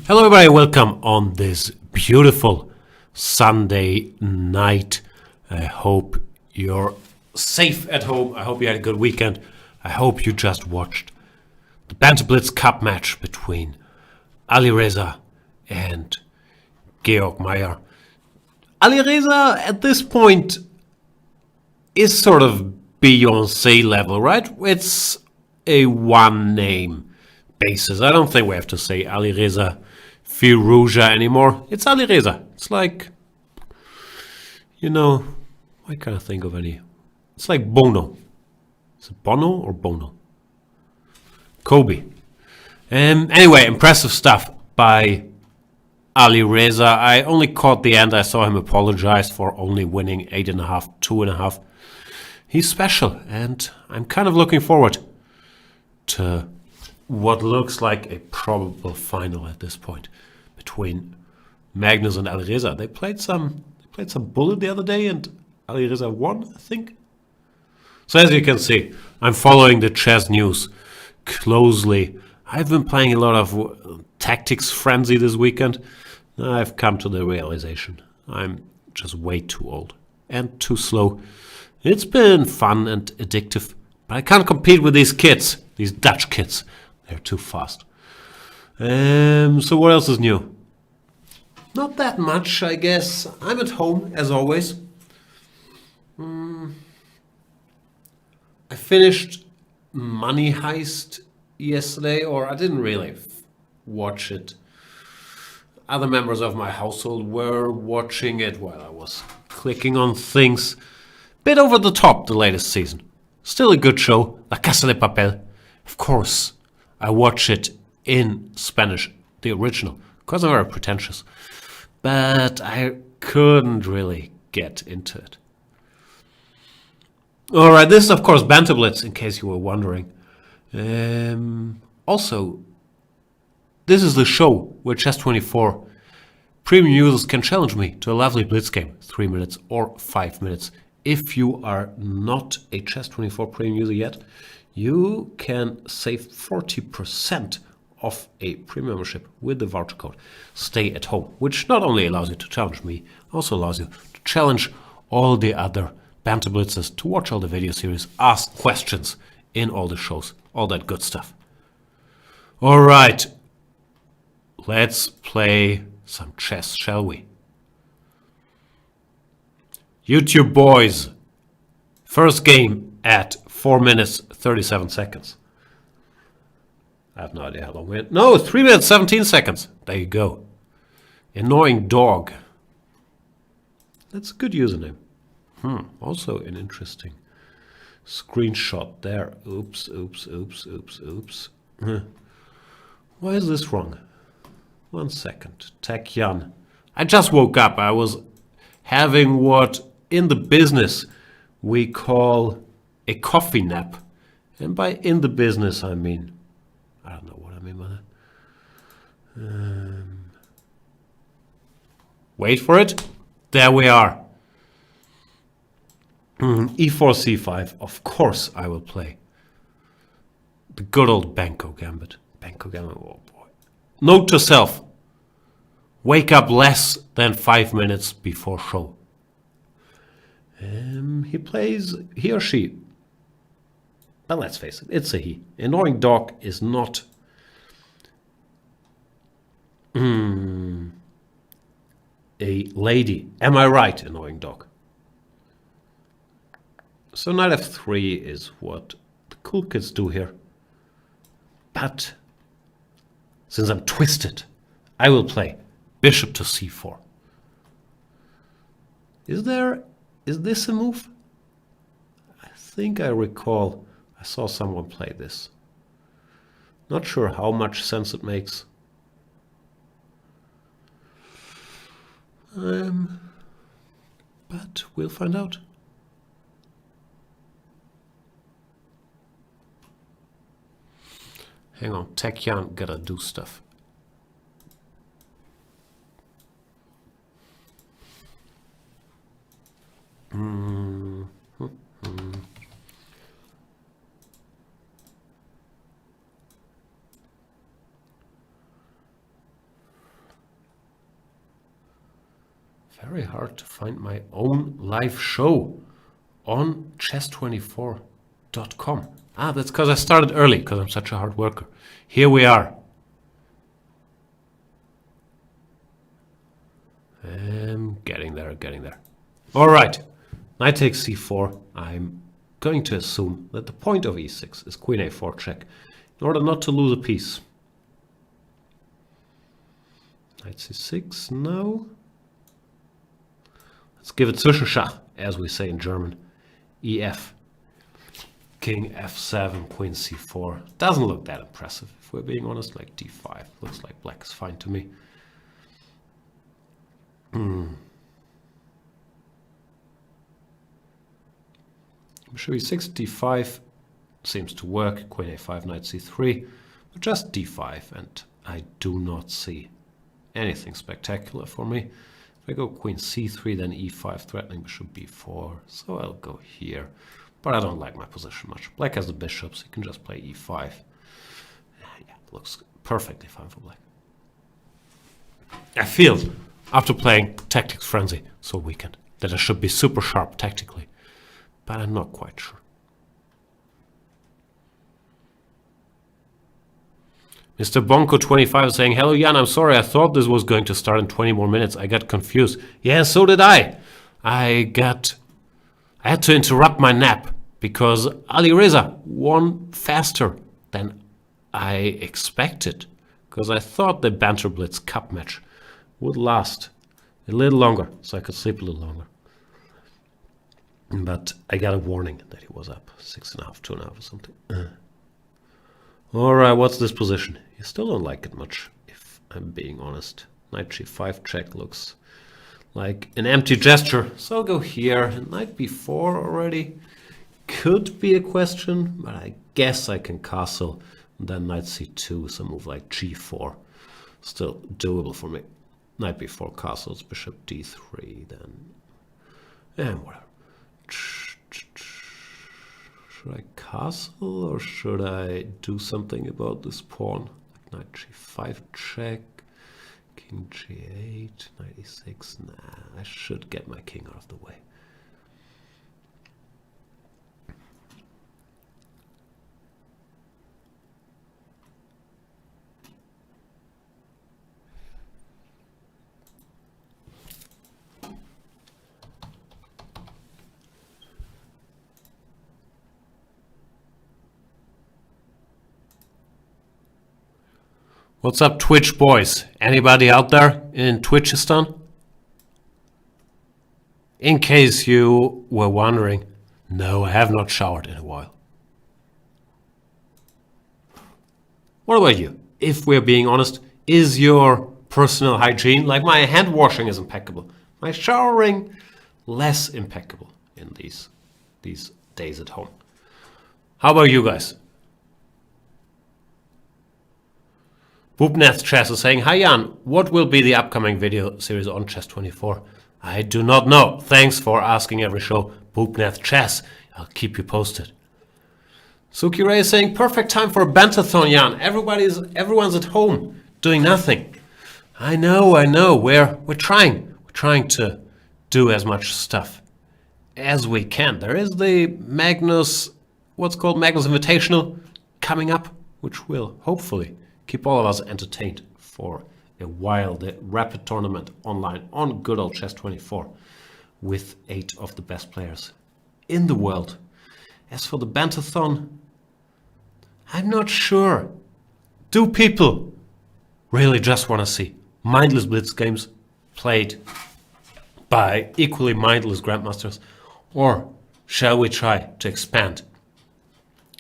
Hello everybody, welcome on this beautiful Sunday night. I hope you're safe at home. I hope you had a good weekend. I hope you just watched the Banter Blitz Cup match between Ali Reza and Georg Meyer. Ali Reza at this point is sort of Beyoncé level, right? It's a one name basis. I don't think we have to say Ali Reza Firouzja anymore. It's Ali Reza. It's like, I can't think of any. It's like Bono. Is it Bono or Bono? Kobe. Anyway, impressive stuff by Ali Reza. I only caught the end. I saw him apologize for only winning 8.5, 2.5. He's special, and I'm kind of looking forward to what looks like a probable final at this point between Magnus and Ali Reza. They played some bullet the other day, and Ali Reza won, I think. So as you can see, I'm following the chess news closely. I've been playing a lot of Tactics Frenzy this weekend. I've come to the realization I'm just way too old and too slow. It's been fun and addictive, but I can't compete with these kids, these Dutch kids. They're too fast. So what else is new? Not that much, I guess. I'm at home, as always. I finished Money Heist yesterday, or I didn't really watch it. Other members of my household were watching it while I was clicking on things. Bit over the top, the latest season. Still a good show, La Casa de Papel. Of course, I watch it in Spanish, the original, because I'm very pretentious. But I couldn't really get into it. Alright, this is of course Banter Blitz, in case you were wondering. Also, this is the show where Chess24 premium users can challenge me to a lovely Blitz game, 3 minutes or 5 minutes. If you are not a Chess24 premium user yet, you can save 40% off a premium membership with the voucher code Stay at Home, which not only allows you to challenge me, also allows you to challenge all the other Banter Blitzers, to watch all the video series, ask questions in all the shows, all that good stuff. All right, let's play some chess, shall we? YouTube boys, first game at 4 minutes 37 seconds. I have no idea how long we had. No, 3 minutes 17 seconds. There you go. Annoying dog. That's a good username. Also an interesting screenshot there. Oops. Why is this wrong? 1 second. Tech Jan. I just woke up. I was having what in the business we call a coffee nap. And by in the business, I mean, I don't know what I mean by that. Wait for it. There we are. E4, C5. Of course I will play. The good old Banco Gambit. Oh boy. Note to self. Wake up less than 5 minutes before show. He or she. But let's face it, it's a he. Annoying dog is not a lady. Am I right, annoying dog? So knight f3 is what the cool kids do here. But since I'm twisted, I will play bishop to c4. Is this a move? I think I recall I saw someone play this. Not sure how much sense it makes. But we'll find out. Hang on, Tech Jan gotta do stuff. Very hard to find my own live show on chess24.com. Ah, that's because I started early, because I'm such a hard worker. Here we are. Getting there. All right. Knight takes c4. I'm going to assume that the point of e6 is queen a4 check in order not to lose a piece. Knight c6 now. Let's give it Zwischenschach, as we say in German. ef. King f7, queen c4. Doesn't look that impressive, if we're being honest. Like d5. Looks like black is fine to me. Bishop e6, d5 seems to work. Queen a5, knight c3. But just d5, and I do not see anything spectacular for me. If I go queen c3, then e5, threatening bishop b4. So I'll go here. But I don't like my position much. Black has the bishops. He can just play e5. Yeah, looks perfectly fine for black. I feel, after playing Tactics Frenzy so weekend, that I should be super sharp tactically. But I'm not quite sure. Mr. Bonko25 is saying, hello Jan, I'm sorry, I thought this was going to start in 20 more minutes. I got confused. Yeah, so did I. I had to interrupt my nap because Ali Reza won faster than I expected. Because I thought the Banter Blitz Cup match would last a little longer, so I could sleep a little longer. But I got a warning that he was up 6.5, 2.5 or something. Alright, what's this position? You still don't like it much, if I'm being honest. Knight g5 check looks like an empty gesture. So I'll go here. And knight b4 already could be a question, but I guess I can castle. And then knight c2, so move like g4. Still doable for me. Knight b4 castles, bishop d3, then... and whatever. Should I castle or should I do something about this pawn? Like knight g5 check, king g8, knight e6. Nah, I should get my king out of the way. What's up, Twitch boys? Anybody out there in Twitchistan? In case you were wondering, no, I have not showered in a while. What about you? If we're being honest, is your personal hygiene, like my hand washing is impeccable, my showering less impeccable in these days at home? How about you guys? Boopnath Chess is saying, hi Jan, what will be the upcoming video series on Chess24? I do not know. Thanks for asking every show. Boopnath Chess, I'll keep you posted. Suki Ray is saying, perfect time for a bantathon, Jan. Everyone's at home doing nothing. I know. We're trying. We're trying to do as much stuff as we can. There is the Magnus, what's called Magnus Invitational coming up, which will hopefully keep all of us entertained for a while. The rapid tournament online on good old Chess24 with 8 of the best players in the world. As for the Bantathon, I'm not sure. Do people really just want to see mindless blitz games played by equally mindless grandmasters? Or shall we try to expand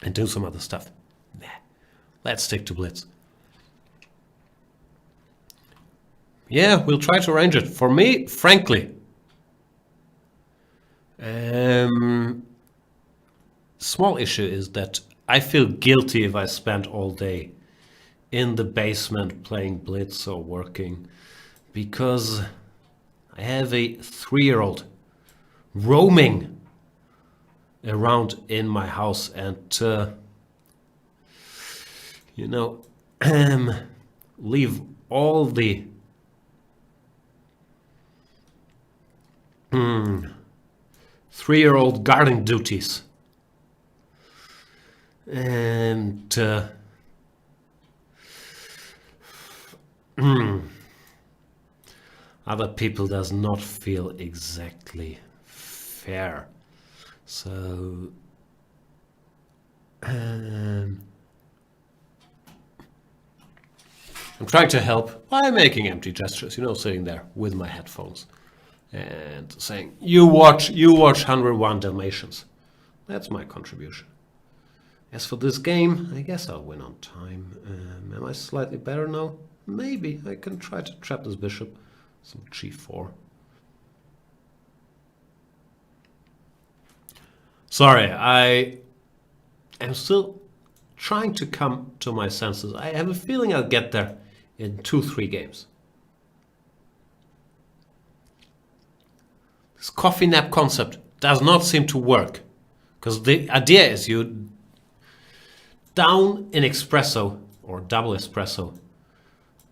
and do some other stuff? Nah, let's stick to blitz. Yeah, we'll try to arrange it. For me, frankly, small issue is that I feel guilty if I spend all day in the basement playing blitz or working, because I have a 3-year-old roaming around in my house and, leave all the 3-year-old guarding duties. And other people does not feel exactly fair. So I'm trying to help by making empty gestures, sitting there with my headphones and saying, you watch 101 Dalmatians. That's my contribution. As for this game, I guess I'll win on time. Am I slightly better now? Maybe. I can try to trap this bishop. Some g4. Sorry, I am still trying to come to my senses. I have a feeling I'll get there in 2-3 games. This coffee nap concept does not seem to work. Because the idea is you down an espresso or double espresso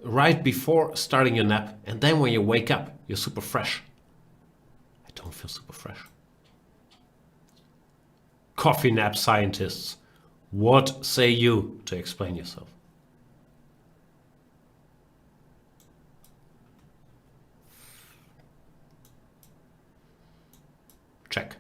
right before starting your nap, and then when you wake up, you're super fresh. I don't feel super fresh. Coffee nap scientists, what say you to explain yourself? Check.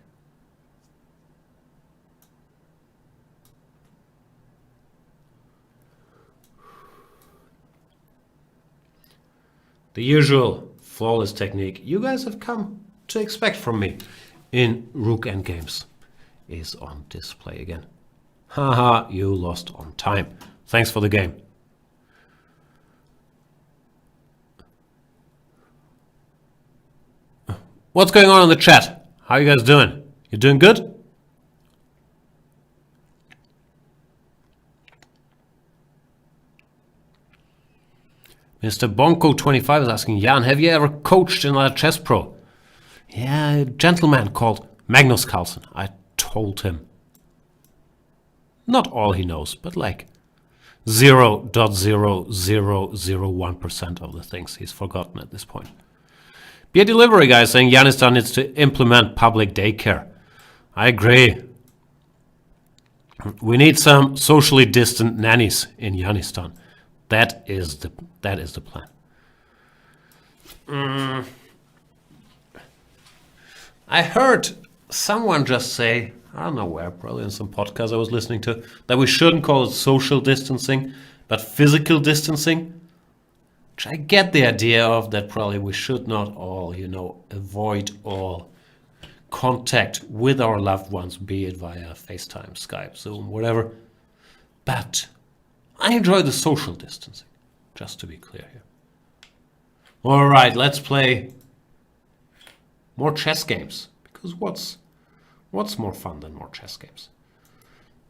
The usual flawless technique you guys have come to expect from me in Rook endgames is on display again. Haha, you lost on time. Thanks for the game. What's going on in the chat? How are you guys doing? You doing good? Mr. Bonko25 is asking, Jan, have you ever coached another chess pro? Yeah, a gentleman called Magnus Carlsen. I told him. Not all he knows, but like 0.0001% of the things he's forgotten at this point. Beer delivery guy saying Yanistan needs to implement public daycare. I agree. We need some socially distant nannies in Yanistan. That is the plan. I heard someone just say, I don't know where, probably in some podcast I was listening to, that we shouldn't call it social distancing, but physical distancing. Which I get the idea of, that probably we should not all, avoid all contact with our loved ones, be it via FaceTime, Skype, Zoom, whatever. But I enjoy the social distancing, just to be clear here. All right, let's play more chess games. Because what's more fun than more chess games?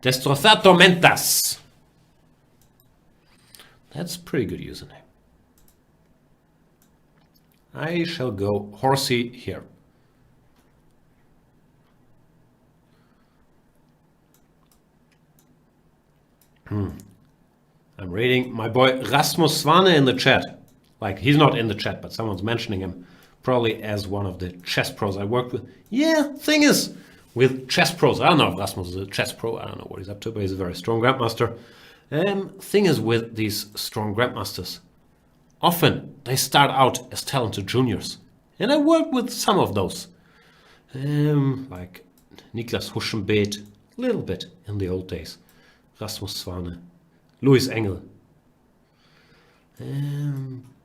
Destrozar Tormentas. That's a pretty good username. I shall go horsey here. I'm reading my boy Rasmus Svane in the chat. Like, he's not in the chat, but someone's mentioning him. Probably as one of the chess pros I worked with. Yeah, thing is, with chess pros, I don't know if Rasmus is a chess pro, I don't know what he's up to, but he's a very strong grandmaster. Thing is with these strong grandmasters, often they start out as talented juniors. And I worked with some of those. Like Niklas Huschenbeet, a little bit in the old days. Rasmus Svane, Louis Engel.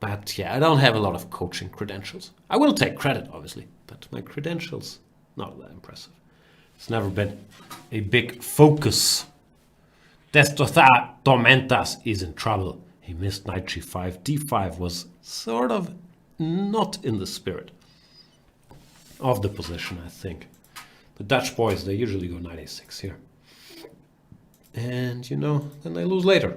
But yeah, I don't have a lot of coaching credentials. I will take credit, obviously, but my credentials, not that impressive. It's never been a big focus. Destrozar Tormentas is in trouble. He missed knight g5. d5 was sort of not in the spirit of the position, I think. The Dutch boys, they usually go knight a6 here. And, then they lose later.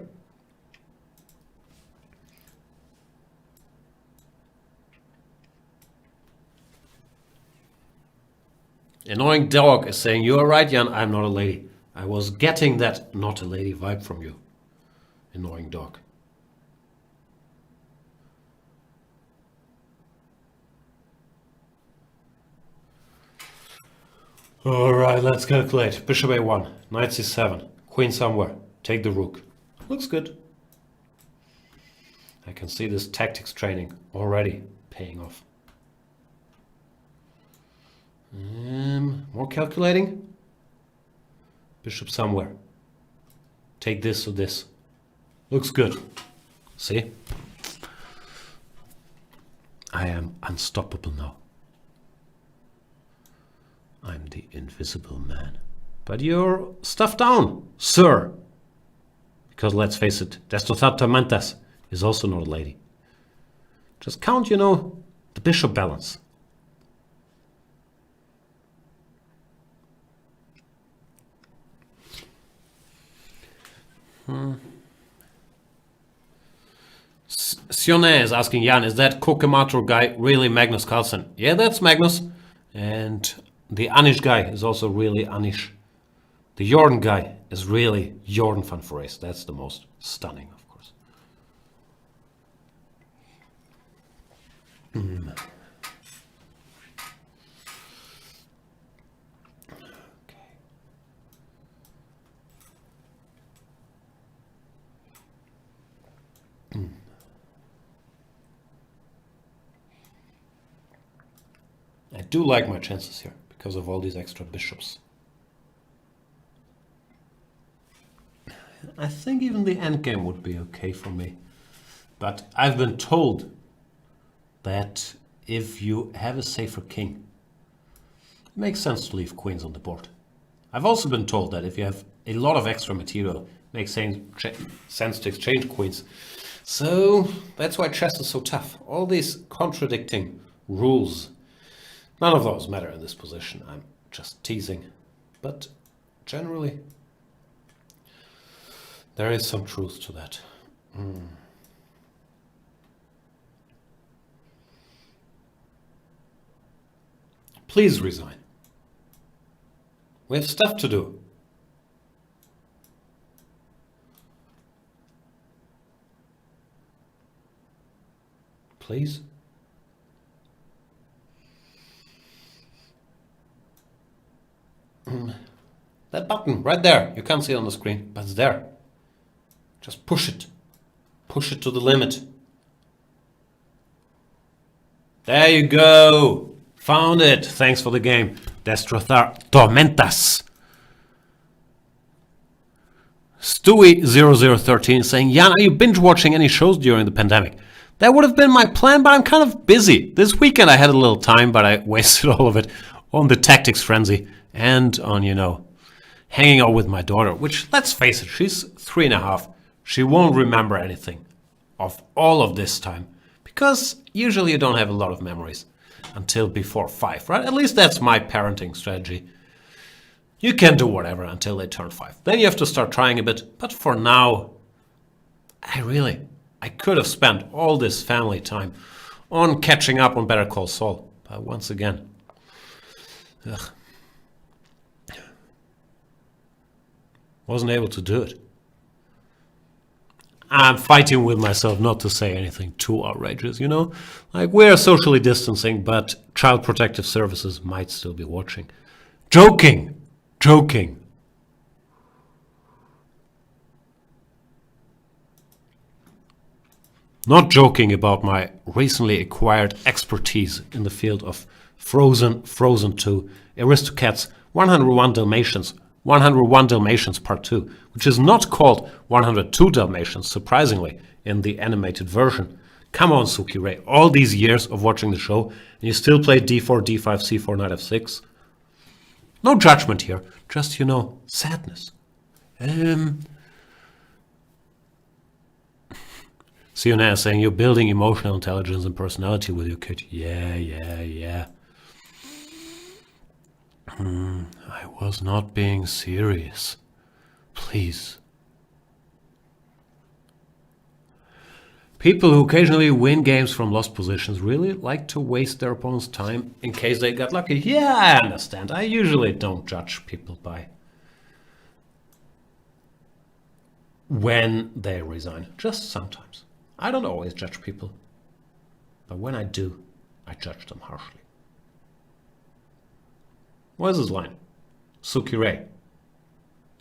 Annoying Dog is saying, you are right, Jan, I'm not a lady. I was getting that not a lady vibe from you. Annoying Dog. Alright, let's calculate. Bishop a1, knight c7, queen somewhere, take the rook. Looks good. I can see this tactics training already paying off. More calculating. Bishop somewhere. Take this or this. Looks good. See? I am unstoppable now. I'm the invisible man. But you're stuffed down, sir. Because let's face it, Tormentas is also not a lady. Just count, you know, the bishop balance. Sione is asking Jan, is that Kokemator guy really Magnus Carlsen? Yeah, that's Magnus. And the Anish guy is also really Anish. The Jordan guy is really Jordan van Forees. That's the most stunning, of course. I do like my chances here because of all these extra bishops. I think even the endgame would be okay for me. But I've been told that if you have a safer king, it makes sense to leave queens on the board. I've also been told that if you have a lot of extra material, it makes sense to exchange queens. So that's why chess is so tough. All these contradicting rules. None of those matter in this position. I'm just teasing. But generally, there is some truth to that. Please resign. We have stuff to do. Please. That button right there, you can't see it on the screen, but it's there. Just push it. Push it to the limit. There you go. Found it. Thanks for the game. Tormentas. Stewie0013 saying, Jan, are you binge watching any shows during the pandemic? That would have been my plan, but I'm kind of busy. This weekend I had a little time, but I wasted all of it on the Tactics Frenzy and on, you know, hanging out with my daughter, which, let's face it, she's 3.5. She won't remember anything of all of this time because usually you don't have a lot of memories until before 5, right? At least that's my parenting strategy. You can do whatever until they turn 5. Then you have to start trying a bit. But for now, I could have spent all this family time on catching up on Better Call Saul. But once again, wasn't able to do it. I'm fighting with myself not to say anything too outrageous, you know? Like, we're socially distancing, but Child Protective Services might still be watching. Joking! Not joking about my recently acquired expertise in the field of Frozen 2, Aristocats, 101 Dalmatians, 101 Dalmatians Part 2, which is not called 102 Dalmatians, surprisingly, in the animated version. Come on, Suki Ray, all these years of watching the show, and you still play d4, d5, c4, knight f6? No judgment here, just, you know, sadness. Siona saying you're building emotional intelligence and personality with your kid. Yeah. I was not being serious. Please. People who occasionally win games from lost positions really like to waste their opponent's time in case they got lucky. Yeah, I understand. I usually don't judge people by when they resign. Just sometimes. I don't always judge people. But when I do, I judge them harshly. What is this line? Sukire.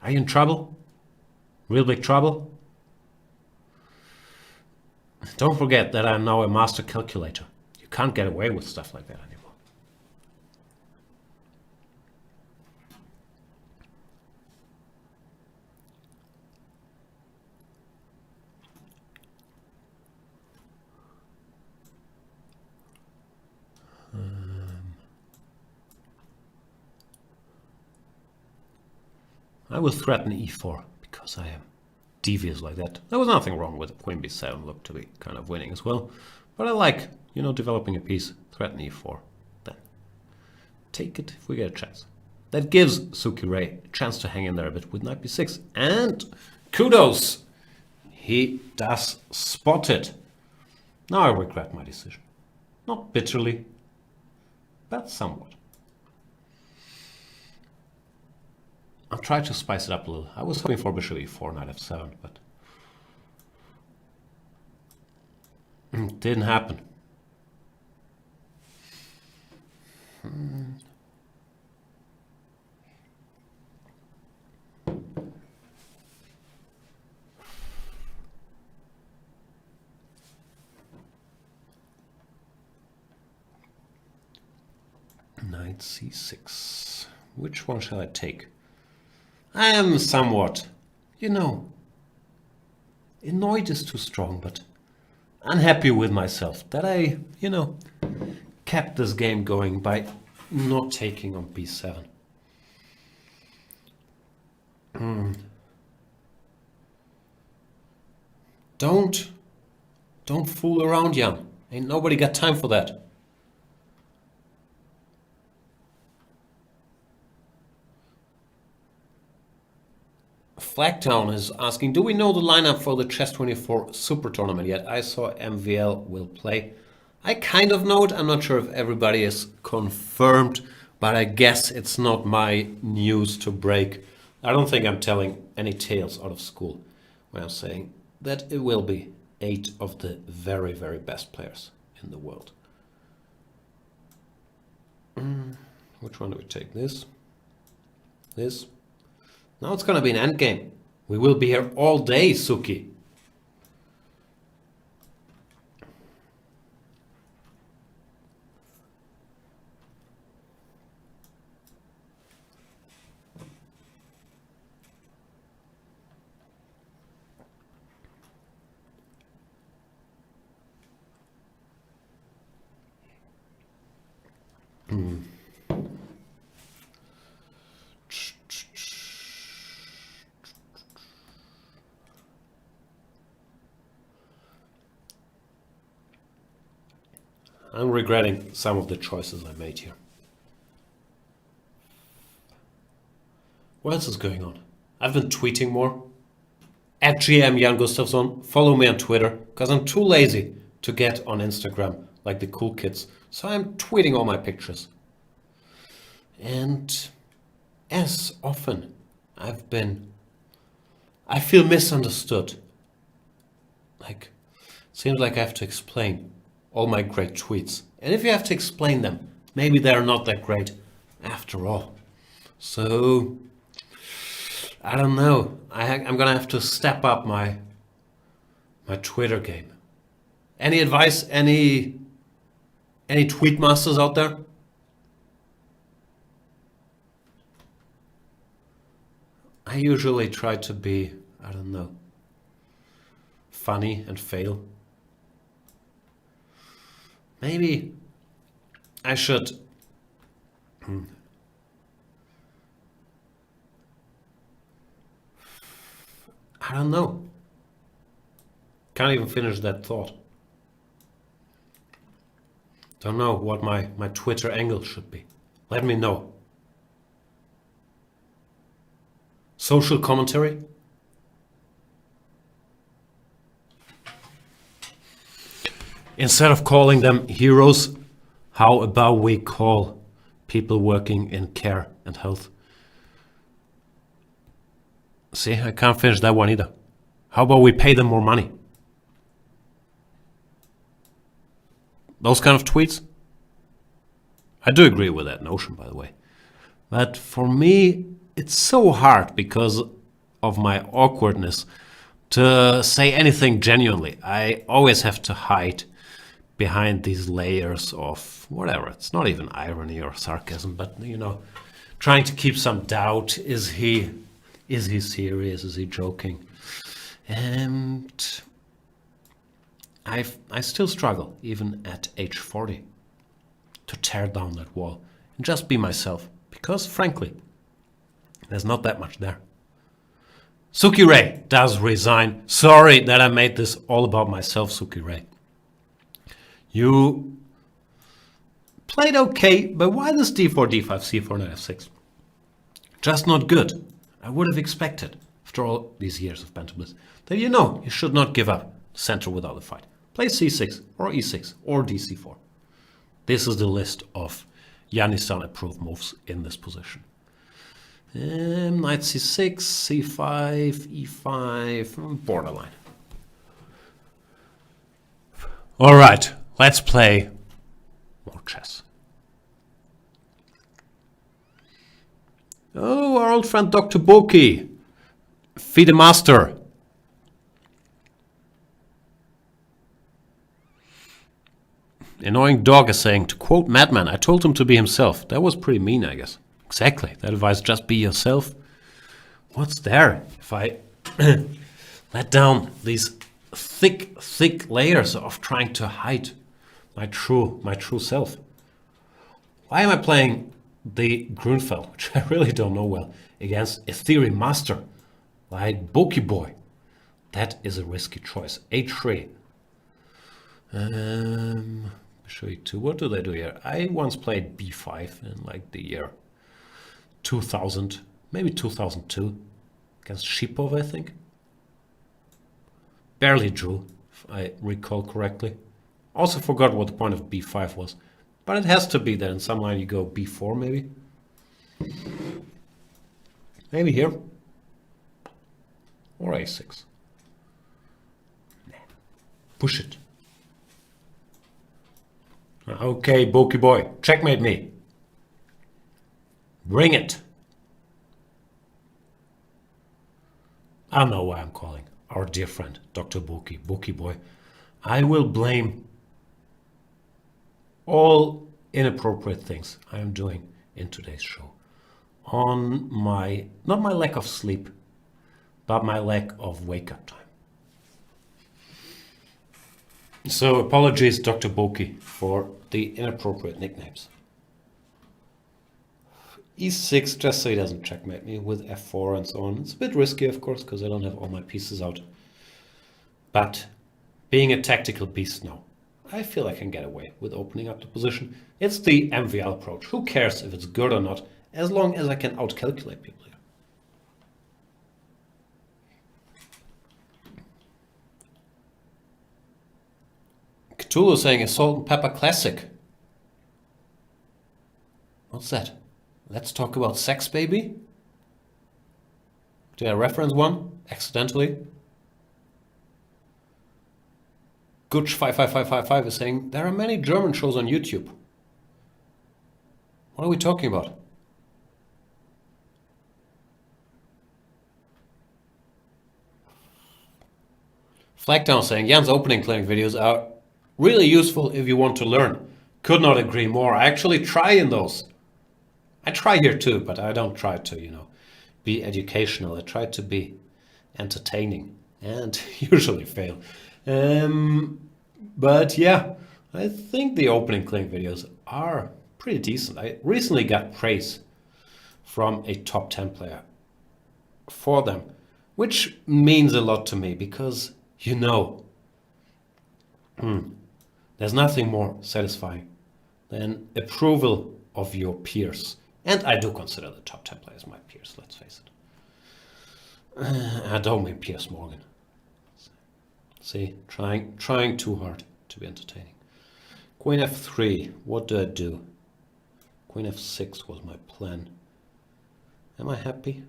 Are you in trouble? Real big trouble? Don't forget that I'm now a master calculator. You can't get away with stuff like that anymore. I will threaten e4 because I am devious like that. There was nothing wrong with queen b7, looked to be kind of winning as well. But I like, developing a piece, threaten e4, then take it if we get a chance. That gives Sukire a chance to hang in there a bit with knight b6. And kudos! He does spot it. Now I regret my decision. Not bitterly, but somewhat. I'll try to spice it up a little. I was hoping for bishop e4, knight f7, but didn't happen. Knight c6. Which one shall I take? I am somewhat, annoyed is too strong, but unhappy with myself that I, kept this game going by not taking on b7. Don't fool around, Jan. Ain't nobody got time for that. Flagtown is asking, do we know the lineup for the Chess24 Super Tournament yet? I saw MVL will play. I kind of know it. I'm not sure if everybody is confirmed, but I guess it's not my news to break. I don't think I'm telling any tales out of school when I'm saying that it will be 8 of the very, very best players in the world. Which one do we take? This? This? Now it's going to be an endgame. We will be here all day, Suki. I'm regretting some of the choices I made here. What else is going on? I've been tweeting more. At GM Jan Gustafsson, follow me on Twitter, because I'm too lazy to get on Instagram like the cool kids. So I'm tweeting all my pictures. And as often, I feel misunderstood. It seems like I have to explain all my great tweets. And if you have to explain them, maybe they're not that great after all. So, I don't know. I'm gonna have to step up my Twitter game. Any advice? Any tweet masters out there? I usually try to be, I don't know, funny and fail. Maybe I should I don't know. Can't even finish that thought. Don't know what my Twitter angle should be. Let me know. Social commentary? Instead of calling them heroes, how about we call people working in care and health? See, I can't finish that one either. How about we pay them more money? Those kind of tweets? I do agree with that notion, by the way. But for me, it's so hard because of my awkwardness to say anything genuinely. I always have to hide behind these layers of whatever. It's not even irony or sarcasm, but trying to keep some doubt. Is he serious? Is he joking? And I still struggle, even at age 40, to tear down that wall and just be myself. Because frankly, there's not that much there. Suki Ray does resign. Sorry that I made this all about myself, Suki Ray. You played okay, but why this d4, d5, c4, knight f6? Just not good. I would have expected, after all these years of Banter Blitz, that you should not give up center without a fight. Play c6 or e6 or dc4. This is the list of Yanistan approved moves in this position. Knight c6, c5, e5, borderline. All right, let's play more chess. Oh, our old friend Dr. Boki, FIDE Master. Annoying dog is saying, to quote Madman, I told him to be himself. That was pretty mean, I guess. Exactly. That advice, just be yourself. What's there if I let down these thick layers of trying to hide my true self? Why am I playing the Grunfeld, which I really don't know well, against a theory master like Boki Boy? That is a risky choice. h3. Show you two. What do they do here? I once played b5 in like the year 2000, maybe 2002, against Shipov, I think. Barely drew, if I recall correctly. Also forgot what the point of b5 was, but it has to be that in some line you go b4 maybe. Maybe here. Or a6. Push it. Okay, Boki Boy, checkmate me. Bring it. I know why I'm calling our dear friend, Dr. Boki, Boki Boy. I will blame all inappropriate things I am doing in today's show on not my lack of sleep, but my lack of wake-up time. So apologies, Dr. Boki, for the inappropriate nicknames. e6, just so he doesn't checkmate me with f4 and so on. It's a bit risky, of course, because I don't have all my pieces out. But being a tactical beast now, I feel I can get away with opening up the position. It's the MVL approach. Who cares if it's good or not, as long as I can outcalculate people here. Cthulhu saying a salt and pepper classic. What's that? Let's talk about sex, baby? Did I reference one accidentally? Gutsch55555 is saying there are many German shows on YouTube. What are we talking about? Flagdown saying Jan's opening clinic videos are really useful if you want to learn. Could not agree more. I actually try in those. I try here too, but I don't try to, be educational. I try to be entertaining and usually fail. But yeah, I think the opening clinic videos are pretty decent. I recently got praise from a top 10 player for them, which means a lot to me because, there's nothing more satisfying than approval of your peers. And I do consider the top 10 players my peers, let's face it. I don't mean Piers Morgan. See, trying too hard to be entertaining. Queen f3, what do I do? Queen f6 was my plan. Am I happy?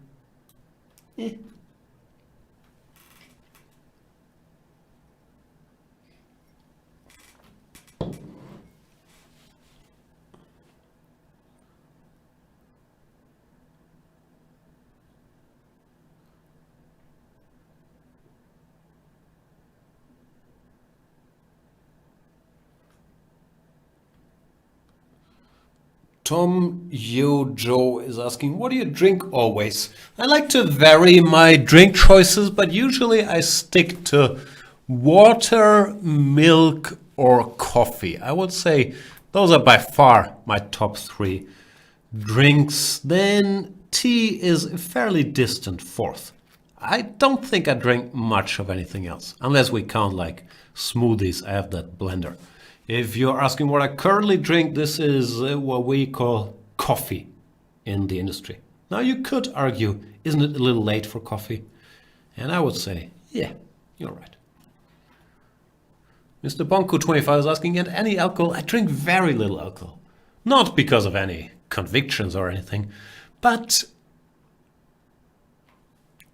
Tom Joe is asking, what do you drink always? I like to vary my drink choices, but usually I stick to water, milk, or coffee. I would say those are by far my top three drinks. Then tea is a fairly distant fourth. I don't think I drink much of anything else, unless we count like smoothies. I have that blender. If you're asking what I currently drink, this is what we call coffee in the industry. Now you could argue, isn't it a little late for coffee? And I would say, yeah, you're right. Mr. Bonku25 is asking, and any alcohol? I drink very little alcohol. Not because of any convictions or anything, but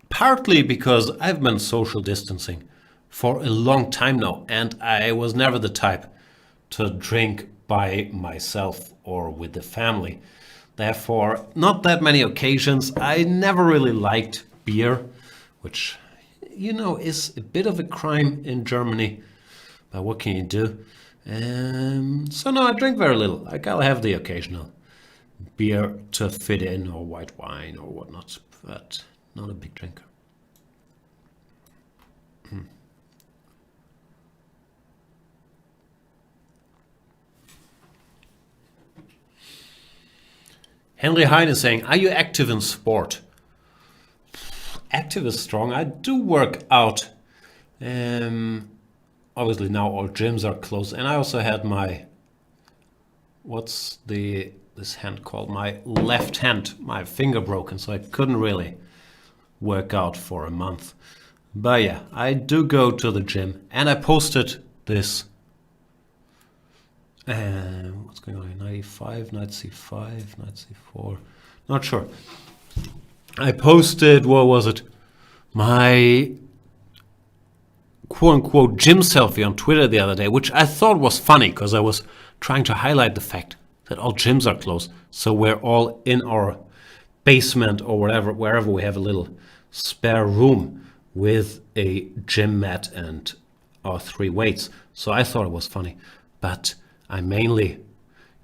partly because I've been social distancing for a long time now, and I was never the type to drink by myself or with the family. Therefore, not that many occasions. I never really liked beer, which, you know, is a bit of a crime in Germany. But what can you do? So no, I drink very little. Like, I'll have the occasional beer to fit in, or white wine or whatnot, but not a big drinker. Henry Hein is saying, are you active in sport? Active is strong. I do work out. Obviously now all gyms are closed. And I also had my, this hand called? My left hand, my finger broken. So I couldn't really work out for a month. But yeah, I do go to the gym. And I posted this. What's going on here? 95, knight c5, knight c4. Not sure. I posted, what was it? My quote-unquote gym selfie on Twitter the other day, which I thought was funny because I was trying to highlight the fact that all gyms are closed. So we're all in our basement or whatever, wherever we have a little spare room with a gym mat and our 3 weights. So I thought it was funny. But I mainly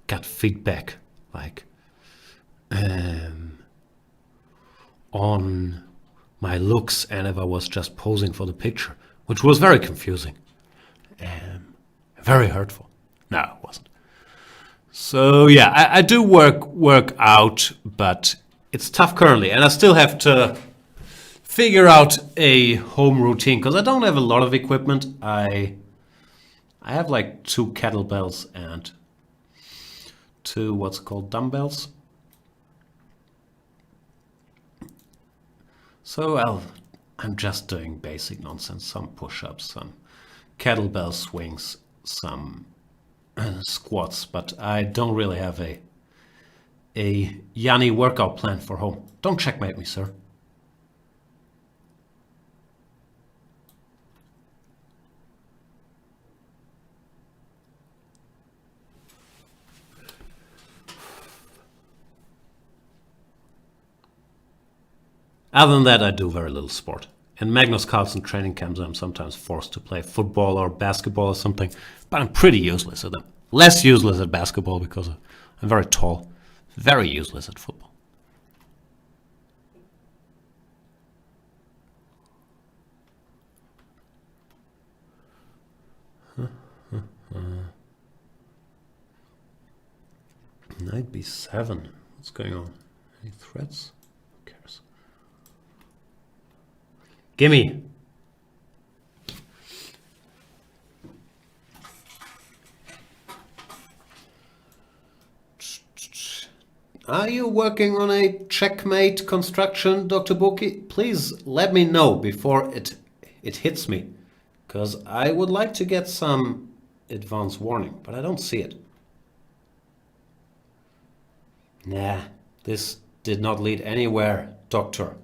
got feedback like on my looks and if I was just posing for the picture, which was very confusing and very hurtful. No, it wasn't. So yeah, I do work out, but it's tough currently, and I still have to figure out a home routine because I don't have a lot of equipment. I have like 2 kettlebells and 2 what's called dumbbells. So I'm just doing basic nonsense, some push-ups, some kettlebell swings, some squats, but I don't really have a Yanni workout plan for home. Don't checkmate me, sir. Other than that, I do very little sport. In Magnus Carlsen training camps, I'm sometimes forced to play football or basketball or something, but I'm pretty useless at them. Less useless at basketball because I'm very tall. Very useless at football. Knight b7. What's going on? Any threats? Who cares? Gimme. Are you working on a checkmate construction, Dr. Boki? Please let me know before it hits me, because I would like to get some advance warning, but I don't see it. Nah, this did not lead anywhere, Doctor.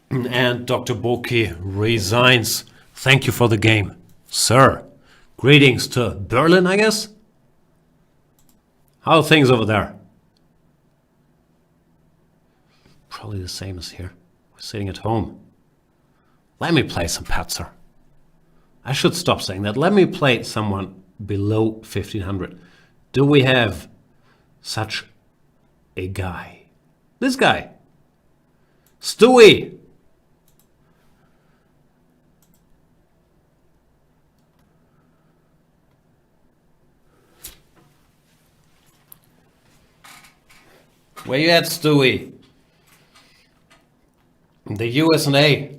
And Dr. Boki resigns. Thank you for the game, sir. Greetings to Berlin, I guess? How are things over there? Probably the same as here. We're sitting at home. Let me play some Patzer. I should stop saying that. Let me play someone below 1500. Do we have such a guy? This guy. Stewie. Where you at, Stewie? The US and A.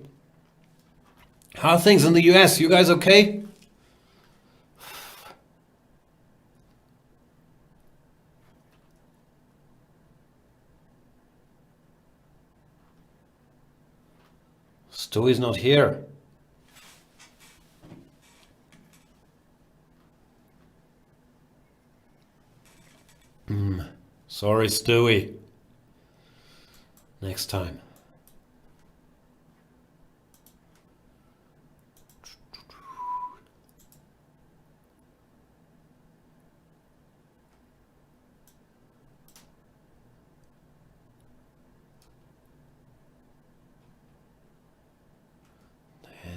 How are things in the US? You guys okay? Stewie's not here. Sorry, Stewie. Next time.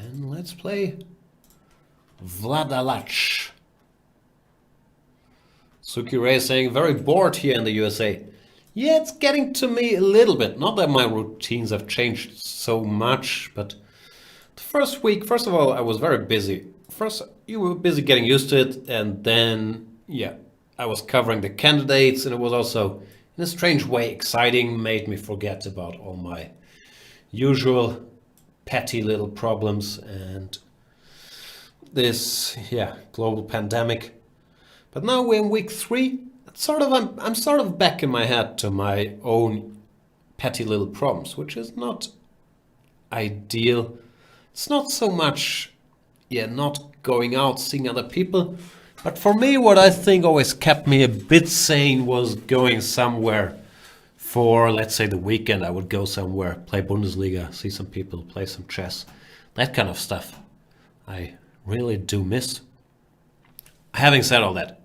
And let's play Vladalach. Suki Ray saying, very bored here in the USA. Yeah, it's getting to me a little bit. Not that my routines have changed so much, but the first week, first of all, I was very busy. First, you were busy getting used to it, and then, yeah, I was covering the candidates, and it was also, in a strange way, exciting, made me forget about all my usual petty little problems and this, yeah, global pandemic. But now we're in week 3. It's sort of, I'm sort of back in my head to my own petty little problems, which is not ideal. It's not so much, yeah, not going out, seeing other people. But for me, what I think always kept me a bit sane was going somewhere for, let's say, the weekend. I would go somewhere, play Bundesliga, see some people, play some chess, that kind of stuff. I really do miss. Having said all that,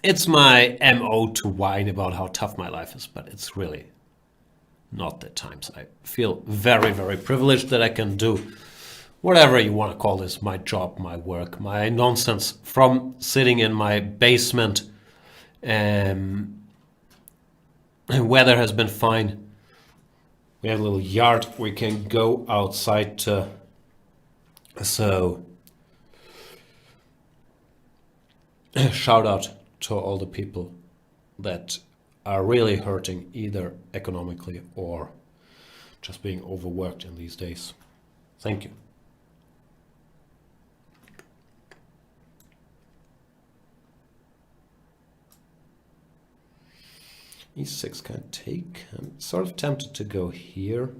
it's my MO to whine about how tough my life is, but it's really not the times. I feel very, very privileged that I can do whatever you want to call this, my job, my work, my nonsense, from sitting in my basement. Weather has been fine. We have a little yard we can go outside to. So shout out to all the people that are really hurting, either economically or just being overworked in these days. Thank you. E6 can take. I'm sort of tempted to go here.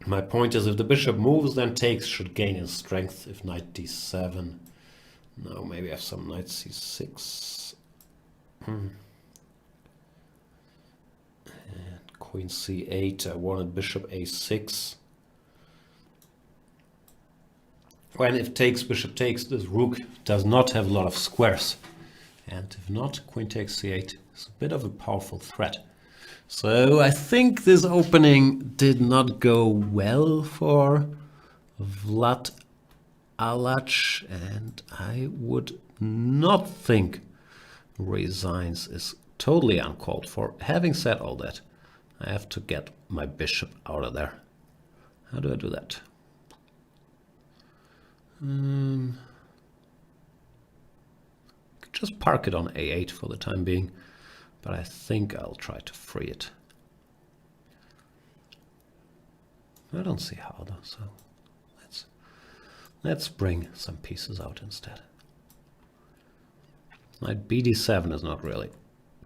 My point is, if the bishop moves, then takes should gain in strength. If knight d7, no, maybe I have some knight c6. And queen c8. I wanted bishop a6. When if takes, bishop takes, this rook does not have a lot of squares. And if not, queen takes c8 is a bit of a powerful threat. So I think this opening did not go well for Vladalach, and I would not think resigns is totally uncalled for. Having said all that, I have to get my bishop out of there. How do I do that? Just park it on a8 for the time being, but I think I'll try to free it. I don't see how though, so let's bring some pieces out instead. Knight bd7 is not really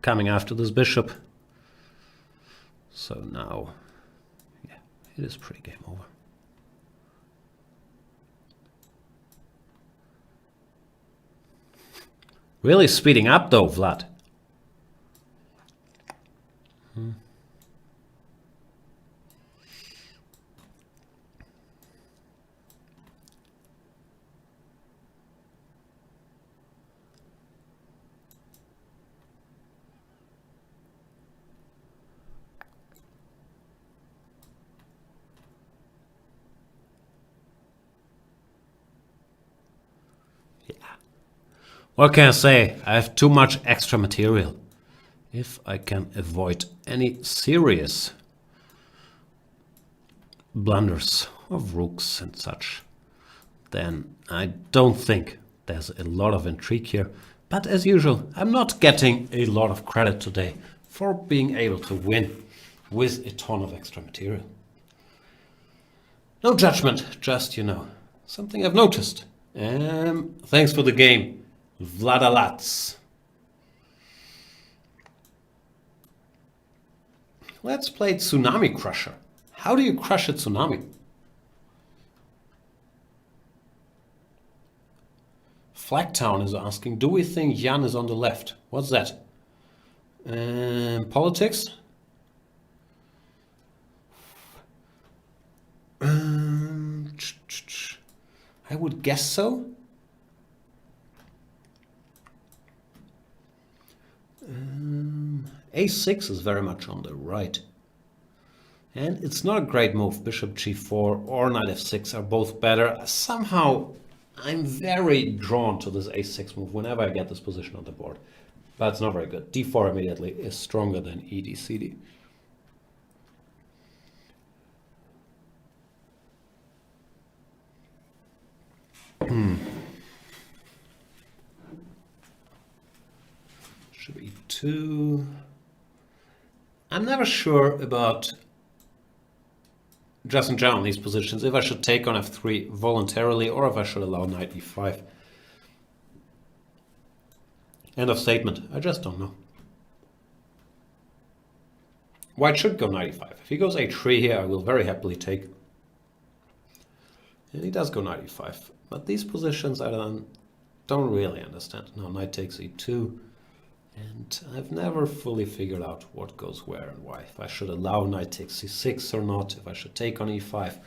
coming after this bishop, so now, yeah, it is pretty game over. Really speeding up though, Vlad. What can I say? I have too much extra material. If I can avoid any serious blunders of rooks and such, then I don't think there's a lot of intrigue here. But as usual, I'm not getting a lot of credit today for being able to win with a ton of extra material. No judgment, just, something I've noticed. Thanks for the game, Vladalats. Let's play Tsunami Crusher. How do you crush a tsunami? Flagtown is asking, do we think Jan is on the left? What's that? Politics? I would guess so. A6 is very much on the right. And it's not a great move. Bishop g4 or knight f6 are both better. Somehow, I'm very drawn to this a6 move whenever I get this position on the board. But it's not very good. d4 immediately is stronger than ed, cd. Should be e2. I'm never sure about, just in general, these positions, if I should take on f3 voluntarily or if I should allow knight e5. End of statement. I just don't know. White should go knight e5. If he goes a3 here, I will very happily take. And he does go knight e5. But these positions I don't really understand. Now knight takes e2. And I've never fully figured out what goes where and why. If I should allow knight takes c6 or not. If I should take on e5.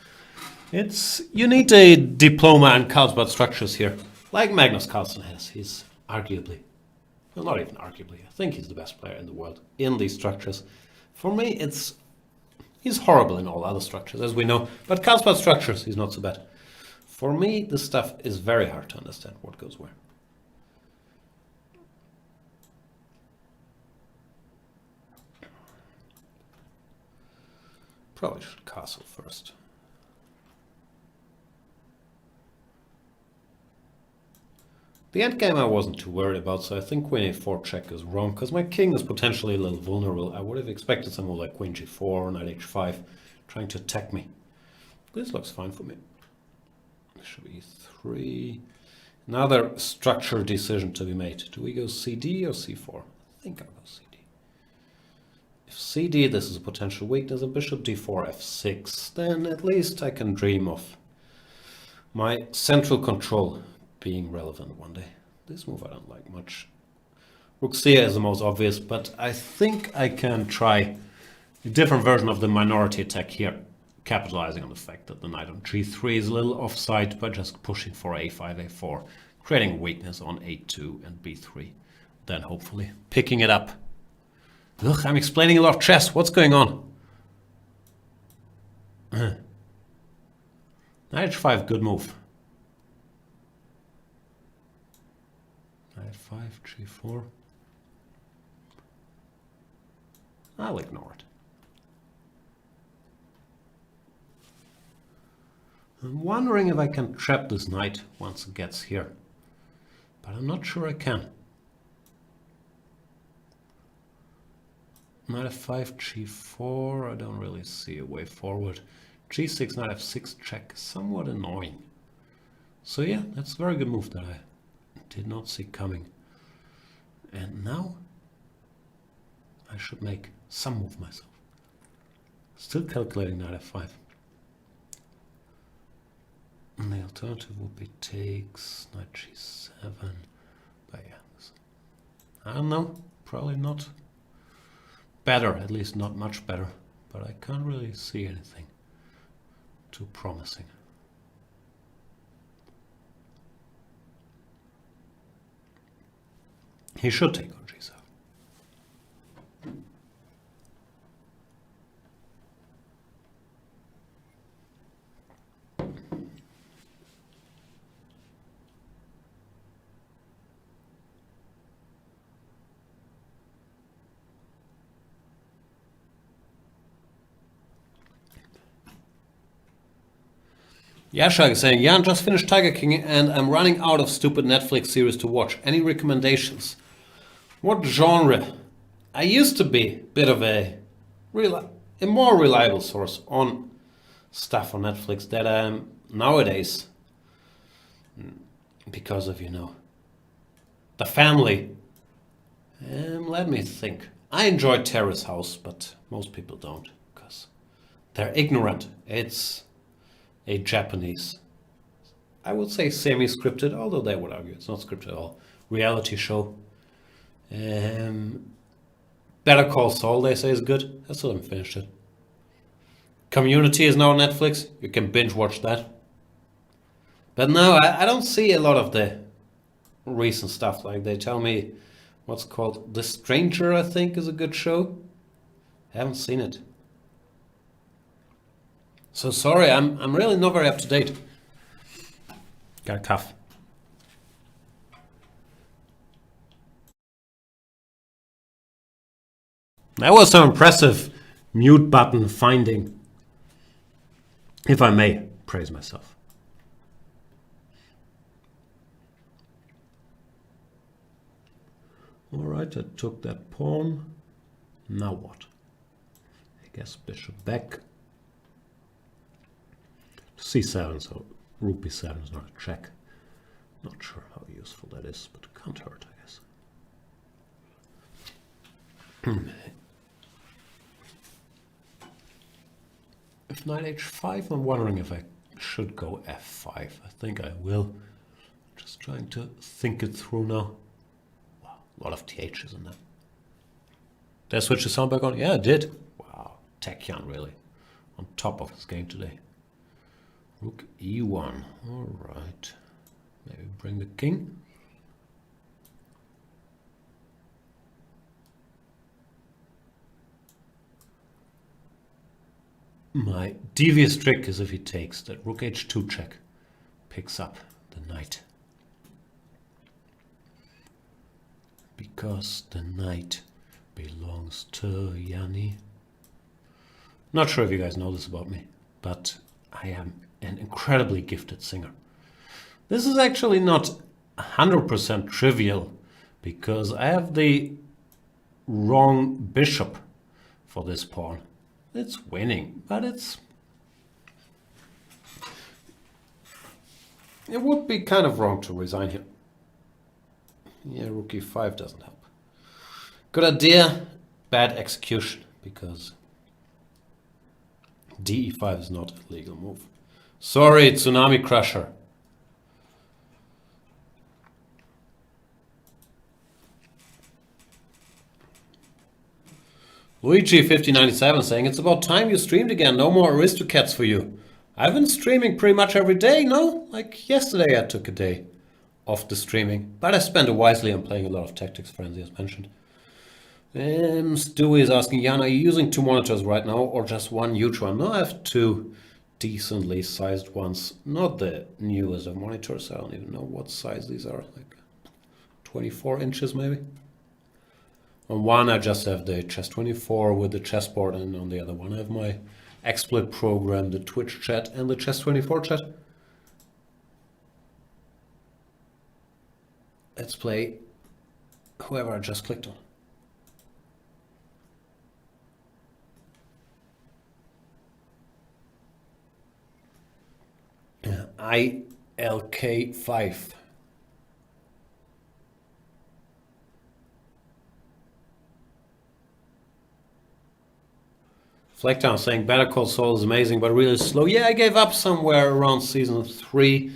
You need a diploma in Carlsbad structures here. Like Magnus Carlsen has. He's arguably, well, not even arguably, I think he's the best player in the world in these structures. For me, he's horrible in all other structures, as we know. But Carlsbad structures, he's not so bad. For me, this stuff is very hard to understand what goes where. Probably should castle first. The endgame I wasn't too worried about, so I think queen a4 check is wrong, because my king is potentially a little vulnerable. I would have expected some more like queen g4 or knight h5 trying to attack me. This looks fine for me. Bishop e3. Another structure decision to be made. Do we go cd or c4? I think I'll go cd. If cd, this is a potential weakness, and bishop d4 f6, then at least I can dream of my central control being relevant one day. This move I don't like much. Rook c is the most obvious, but I think I can try a different version of the minority attack here, capitalizing on the fact that the knight on g3 is a little offside by just pushing for a5, a4, creating weakness on a2 and b3, then hopefully picking it up. Ugh, I'm explaining a lot of chess. What's going on? Knight h5, good move. Knight 5, g4. I'll ignore it. I'm wondering if I can trap this knight once it gets here, but I'm not sure I can. Knight f5, g4, I don't really see a way forward. g6, knight f6 check, somewhat annoying. So yeah, that's a very good move that I did not see coming. And now I should make some move myself. Still calculating knight f5. And the alternative would be takes, knight g7. But yeah, I don't know, probably not better, at least not much better. But I can't really see anything too promising. He should take on g7. Yasha is saying, Jan just finished Tiger King and I'm running out of stupid Netflix series to watch. Any recommendations? What genre? I used to be a bit of a more reliable source on stuff on Netflix that I am nowadays, because of, the family. Let me think. I enjoy Terrace House, but most people don't because they're ignorant. It's a Japanese, I would say semi-scripted, although they would argue it's not scripted at all, reality show. Better Call Saul, they say, is good. I still haven't finished it. Community is now on Netflix. You can binge watch that. But no, I don't see a lot of the recent stuff. Like they tell me what's called The Stranger, I think, is a good show. I haven't seen it. So sorry, I'm really not very up to date. Got a cough. That was some impressive mute button finding, if I may praise myself. All right, I took that pawn. Now what? I guess bishop back. C7, so rook b7 is not a check. Not sure how useful that is, but it can't hurt, I guess. If knight h5, I'm wondering if I should go f5. I think I will. Just trying to think it through now. Wow, a lot of THs in there. Did I switch the sound back on? Yeah, I did. Wow, Tekjan really on top of his game today. Rook e1. All right. Maybe bring the king. My devious trick is if he takes that rook h2 check, picks up the knight. Because the knight belongs to Yanni. Not sure if you guys know this about me, but I am an incredibly gifted singer. This is actually not 100% trivial because I have the wrong bishop for this pawn. It's winning, but it would be kind of wrong to resign here. Yeah, rook e5 doesn't help. Good idea, bad execution, because d5 is not a legal move. Sorry, Tsunami Crusher. Luigi5097 saying, it's about time you streamed again, no more Aristocats for you. I've been streaming pretty much every day, no? Like yesterday I took a day off the streaming, but I spent it wisely on playing a lot of Tactics Frenzy as mentioned. Stewie is asking, Jan, are you using two monitors right now or just one huge one? No, I have two decently sized ones, not the newest of monitors. I don't even know what size these are, like 24 inches maybe. On one I just have the Chess 24 with the chessboard, and on the other one I have my XSplit program, the Twitch chat and the Chess 24 chat. Let's play whoever I just clicked on. ILK5. Flecktown saying Better Call Saul is amazing but really slow. Yeah, I gave up somewhere around season 3,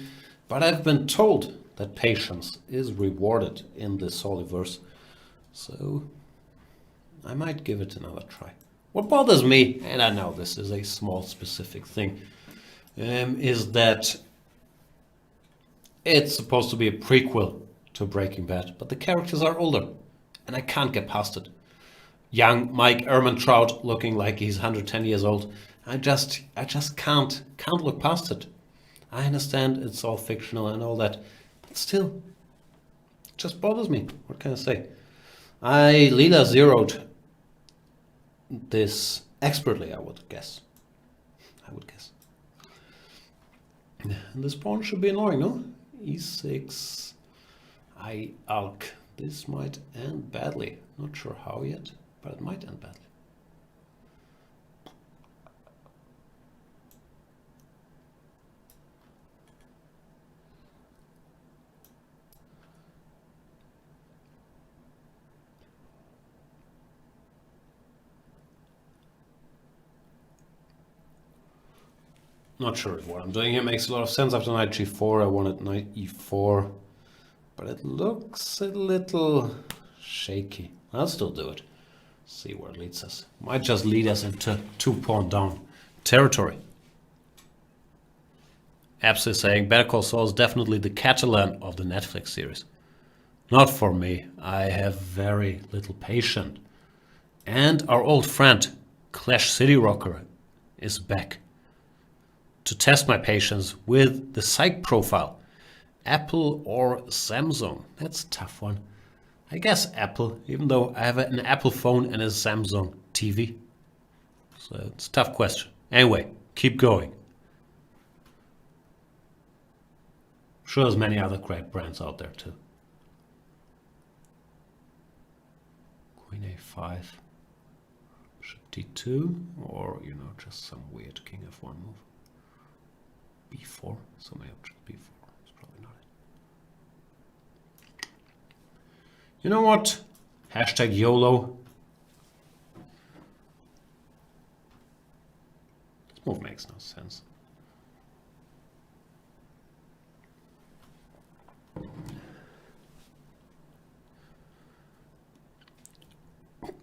but I've been told that patience is rewarded in the Sauliverse, so I might give it another try. What bothers me, and I know this is a small specific thing, is that it's supposed to be a prequel to Breaking Bad, but the characters are older, and I can't get past it. Young Mike Ehrmantraut looking like he's 110 years old. I just can't look past it. I understand it's all fictional and all that, but still, it just bothers me. What can I say? I Lila zeroed this expertly, I would guess. And this pawn should be annoying, no? E6, I alk. This might end badly. Not sure how yet, but it might end badly. Not sure if what I'm doing here makes a lot of sense. After knight g4, I wanted knight e4, but it looks a little shaky. I'll still do it. See where it leads us. Might just lead us into 2-pawn down territory. Abs is saying Better Call Saul is definitely the Catalan of the Netflix series. Not for me. I have very little patience. And our old friend Clash City Rocker is back to test my patience with the psych profile. Apple or Samsung? That's a tough one. I guess Apple, even though I have an Apple phone and a Samsung TV. So it's a tough question. Anyway, keep going. Sure, there's many other great brands out there too. Queen a5, bishop d2, or just some weird king f1 move. b4, so many options. b4 is probably not it. You know what? Hashtag YOLO. This move makes no sense.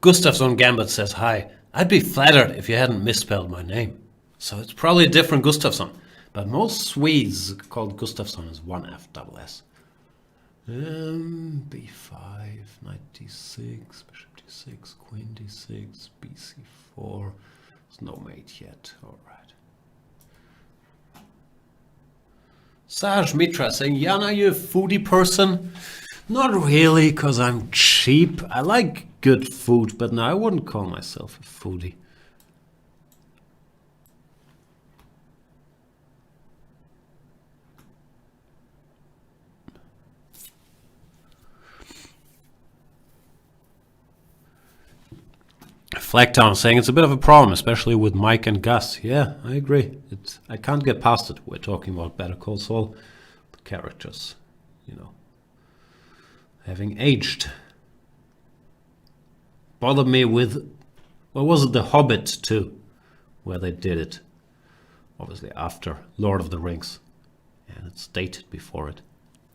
Gustafsson Gambit says, hi, I'd be flattered if you hadn't misspelled my name. So it's probably a different Gustafsson. But most Swedes called Gustafsson as one F double S. b5, knight d6, bishop d6, queen d6, bc4. There's no mate yet. All right. Saj Mitra saying, Jan, are you a foodie person? Not really, because I'm cheap. I like good food, but no, I wouldn't call myself a foodie. Flacktown saying it's a bit of a problem, especially with Mike and Gus. Yeah, I agree. I can't get past it. We're talking about Better Call Saul. The characters, having aged. Bothered me with, what was it, The Hobbit too, where they did it. Obviously after Lord of the Rings. And it's dated before it.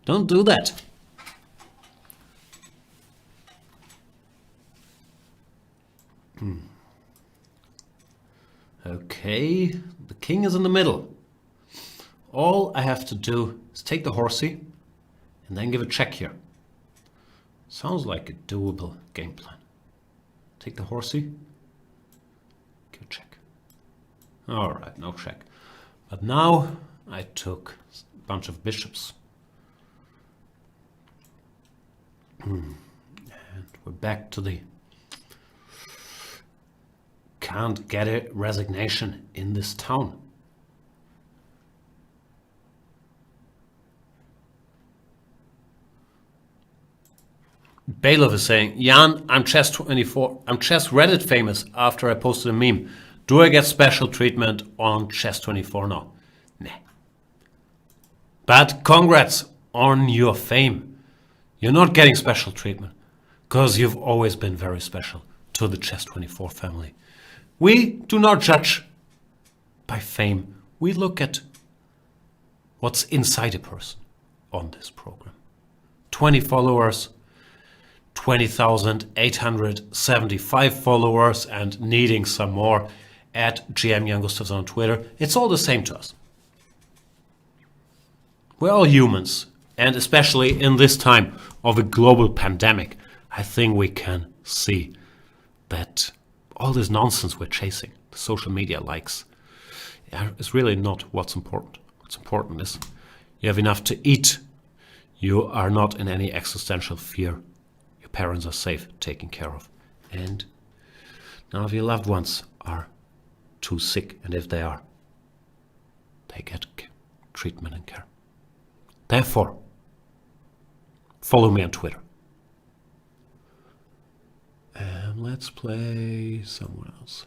Don't do that. Okay, the king is in the middle. All I have to do is take the horsey and then give a check here. Sounds like a doable game plan. Take the horsey, give a check. All right, no check. But now I took a bunch of bishops. And we're back to the can't get a resignation in this town. Bailiff is saying, Jan, I'm chess 24. I'm chess Reddit famous after I posted a meme. Do I get special treatment on chess 24 now? Nah. But congrats on your fame. You're not getting special treatment because you've always been very special to the chess 24 family. We do not judge by fame. We look at what's inside a person on this program. 20 followers, 20,875 followers, and needing some more at GM Jan Gustafsson on Twitter. It's all the same to us. We're all humans, and especially in this time of a global pandemic, I think we can see that all this nonsense we're chasing, the social media likes, is really not what's important. What's important is you have enough to eat. You are not in any existential fear. Your parents are safe, taken care of. And none of your loved ones are too sick. And if they are, they get treatment and care. Therefore, follow me on Twitter. And let's play someone else.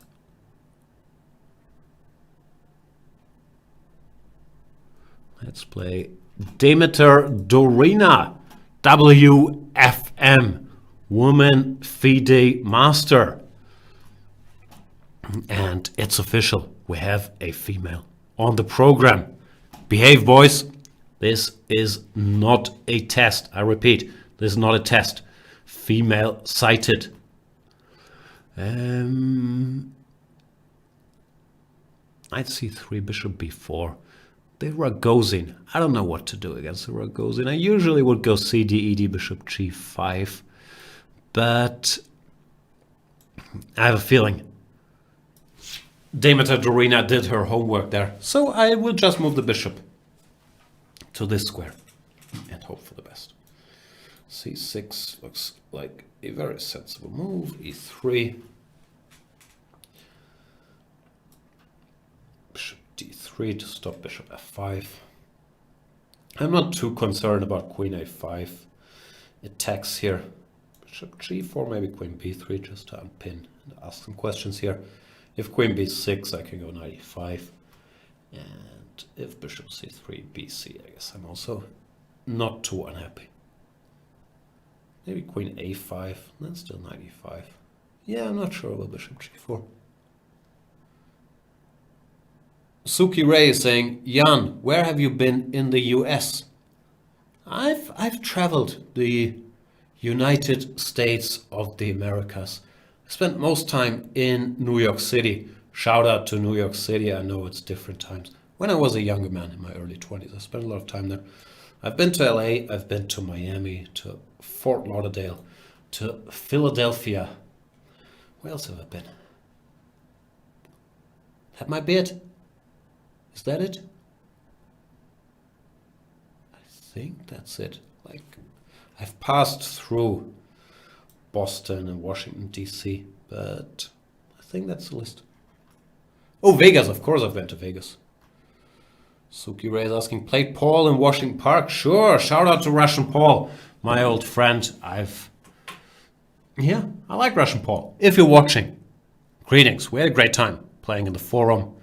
Let's play Demeter Dorina, WFM, Woman FIDE Master. And it's official. We have a female on the program. Behave, boys. This is not a test. I repeat, this is not a test. Female sighted. I'd see 3 bishop b4. The Ragozin. I don't know what to do against the Ragozin. I usually would go cd, ed, bishop g5. But I have a feeling Demeter Dorina did her homework there. So I will just move the bishop to this square and hope for the best. c6 looks like a very sensible move. e3. Bishop d3 to stop bishop f5. I'm not too concerned about queen a5 attacks here. Bishop g4, maybe queen b3 just to unpin and ask some questions here. If queen b6, I can go knight e5. And if bishop c3, bc, I guess I'm also not too unhappy. Maybe queen a5, then still knight e5. Yeah, I'm not sure about bishop g4. Suki Ray is saying, Jan, where have you been in the US? I've traveled the United States of the Americas. I spent most time in New York City. Shout out to New York City. I know it's different times. When I was a younger man in my early 20s, I spent a lot of time there. I've been to LA, I've been to Miami, to Fort Lauderdale, to Philadelphia. Where else have I been? That might be it. Is that it? I think that's it. Like, I've passed through Boston and Washington, D.C., but I think that's the list. Oh, Vegas. Of course I've been to Vegas. Suki Ray is asking, played Paul in Washington Park? Sure. Shout out to Russian Paul, my old friend. I like Russian Paul. If you're watching, greetings. We had a great time playing in the forum.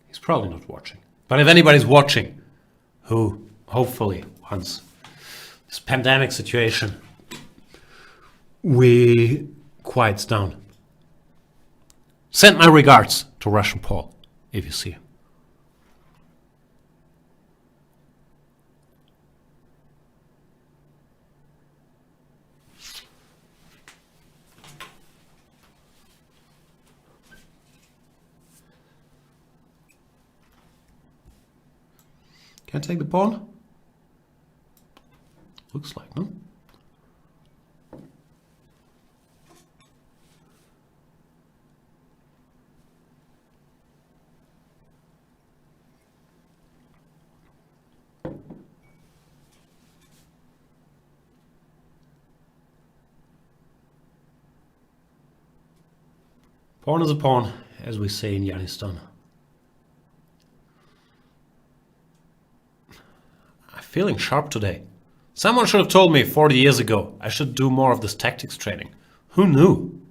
He's probably not watching. But if anybody's watching, who hopefully once this pandemic situation quiets down, send my regards to Russian Paul if you see him. Can I take the pawn? Looks like, no? Pawn is a pawn, as we say in Yanistan. Feeling sharp today. Someone should have told me 40 years ago I should do more of this tactics training. Who knew?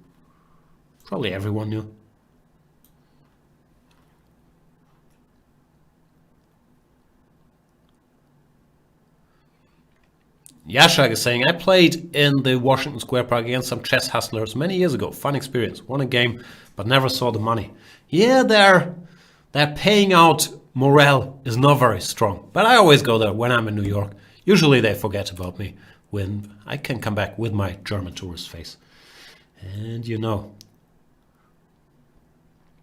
Probably everyone knew. Yashak is saying, I played in the Washington Square Park against some chess hustlers many years ago. Fun experience. Won a game, but never saw the money. Yeah, they're paying out. Morale is not very strong, but I always go there when I'm in New York. Usually they forget about me when I can come back with my German tourist face. And you know,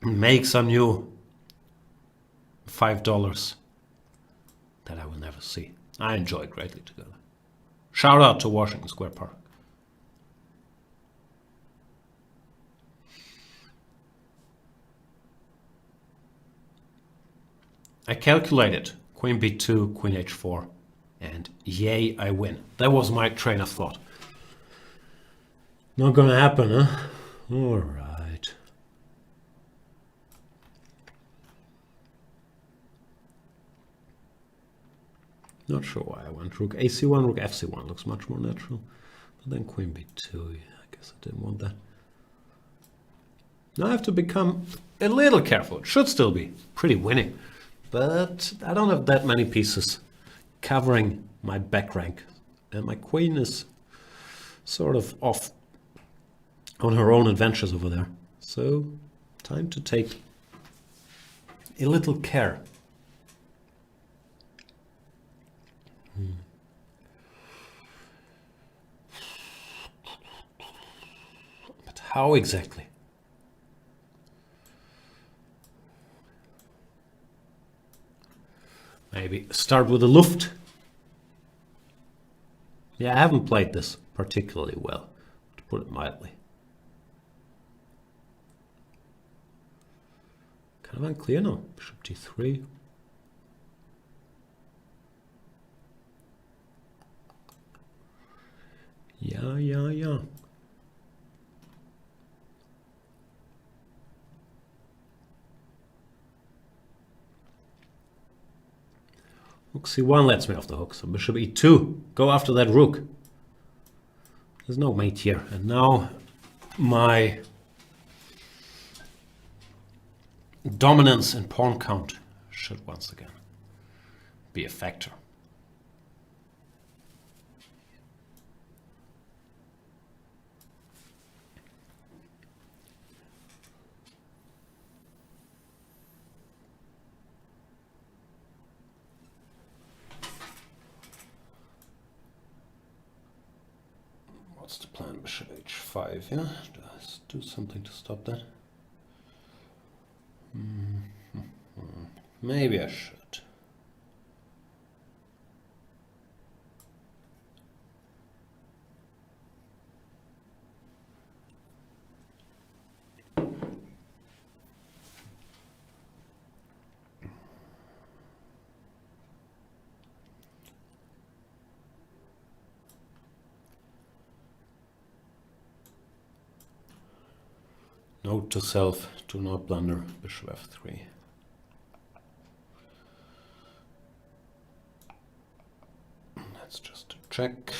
make some new $5 that I will never see. I enjoy greatly together. Shout out to Washington Square Park. I calculated queen b2, queen h4. And yay, I win. That was my train of thought. Not gonna happen, huh? Alright. Not sure why I went rook AC1, rook FC1. Looks much more natural. But then queen B2. Yeah, I guess I didn't want that. Now I have to become a little careful. It should still be pretty winning. But I don't have that many pieces covering my back rank. And my queen is sort of off on her own adventures over there. So, time to take a little care. But how exactly? Maybe start with the Luft. Yeah, I haven't played this particularly well, to put it mildly. Kind of unclear now. Bishop d3. Yeah. Rook c1 lets me off the hook, so bishop e2. Go after that rook. There's no mate here. And now my dominance in pawn count should once again be a factor. What's the plan? Bishop h5, yeah? Let's do something to stop that. Maybe I should. Note to self, do not blunder bishop f3. That's just a check.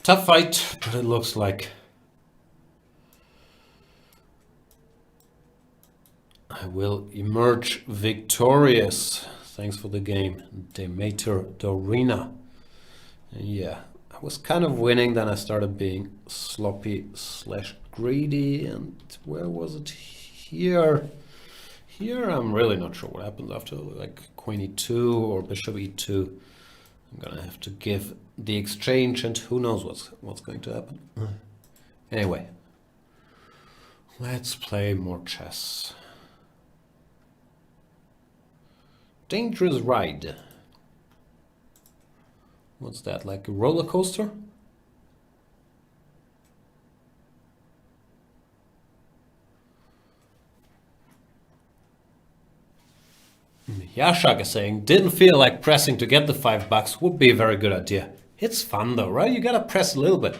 Tough fight, but it looks like I will emerge victorious. Thanks for the game, Demeter Dorina. Yeah, I was kind of winning, then I started being sloppy / greedy, and where was it? Here. Here I'm really not sure what happens after, like queen e2 or bishop e2. I'm gonna have to give the exchange, and who knows what's going to happen. Anyway, let's play more chess. Dangerous ride. What's that, like a roller coaster? Yashak is saying, didn't feel like pressing to get the $5 would be a very good idea. It's fun though, right? You gotta press a little bit.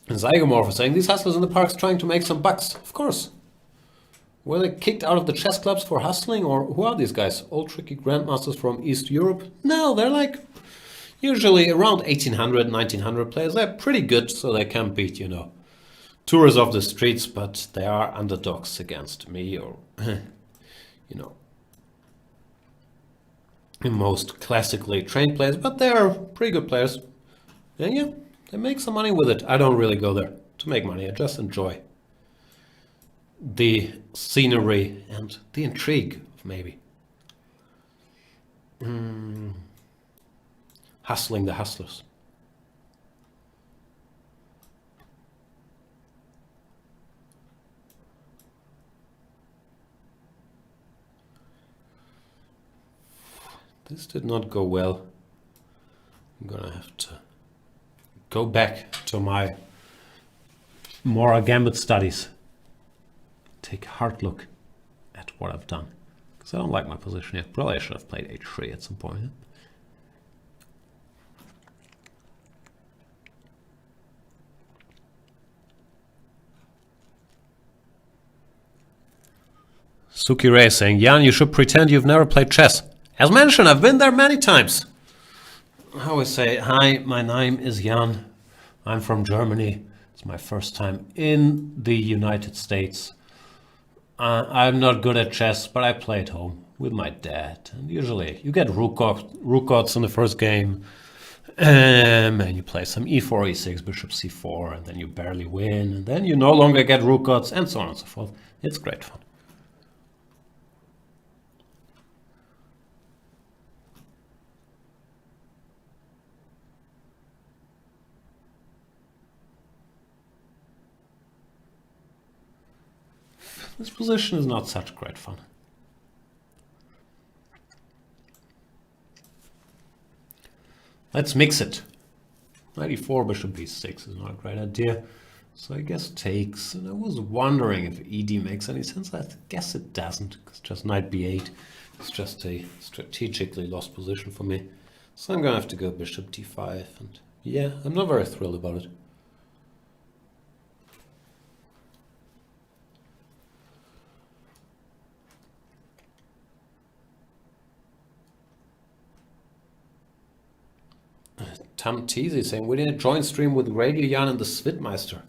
Zygomorph is saying, these hustlers in the parks trying to make some bucks. Of course. Were they kicked out of the chess clubs for hustling, or who are these guys? Old tricky grandmasters from East Europe? No, they're like usually around 1800, 1900 players. They're pretty good, so they can beat, tourists of the streets, but they are underdogs against me or, most classically trained players, but they are pretty good players. And yeah, they make some money with it. I don't really go there to make money. I just enjoy the scenery and the intrigue, maybe. Hustling the hustlers. This did not go well. I'm gonna have to go back to my more gambit studies. Take a hard look at what I've done. Because I don't like my position yet. Probably I should have played h3 at some point. Suki Ray saying, Jan, you should pretend you've never played chess. As mentioned, I've been there many times. I always say, hi, my name is Jan. I'm from Germany. It's my first time in the United States. I'm not good at chess, but I play at home with my dad. And usually you get rook odds in the first game. And you play some e4, e6, bishop c4, and then you barely win. And then you no longer get rook odds, and so on and so forth. It's great fun. This position is not such great fun. Let's mix it. Knight e4, bishop b6 is not a great idea. So I guess takes. And I was wondering if ed makes any sense. I guess it doesn't, because just knight b8 is just a strategically lost position for me. So I'm going to have to go bishop d5. And yeah, I'm not very thrilled about it. Tam Teasy saying, we did a joint stream with Radio Jan and the Svitmeister.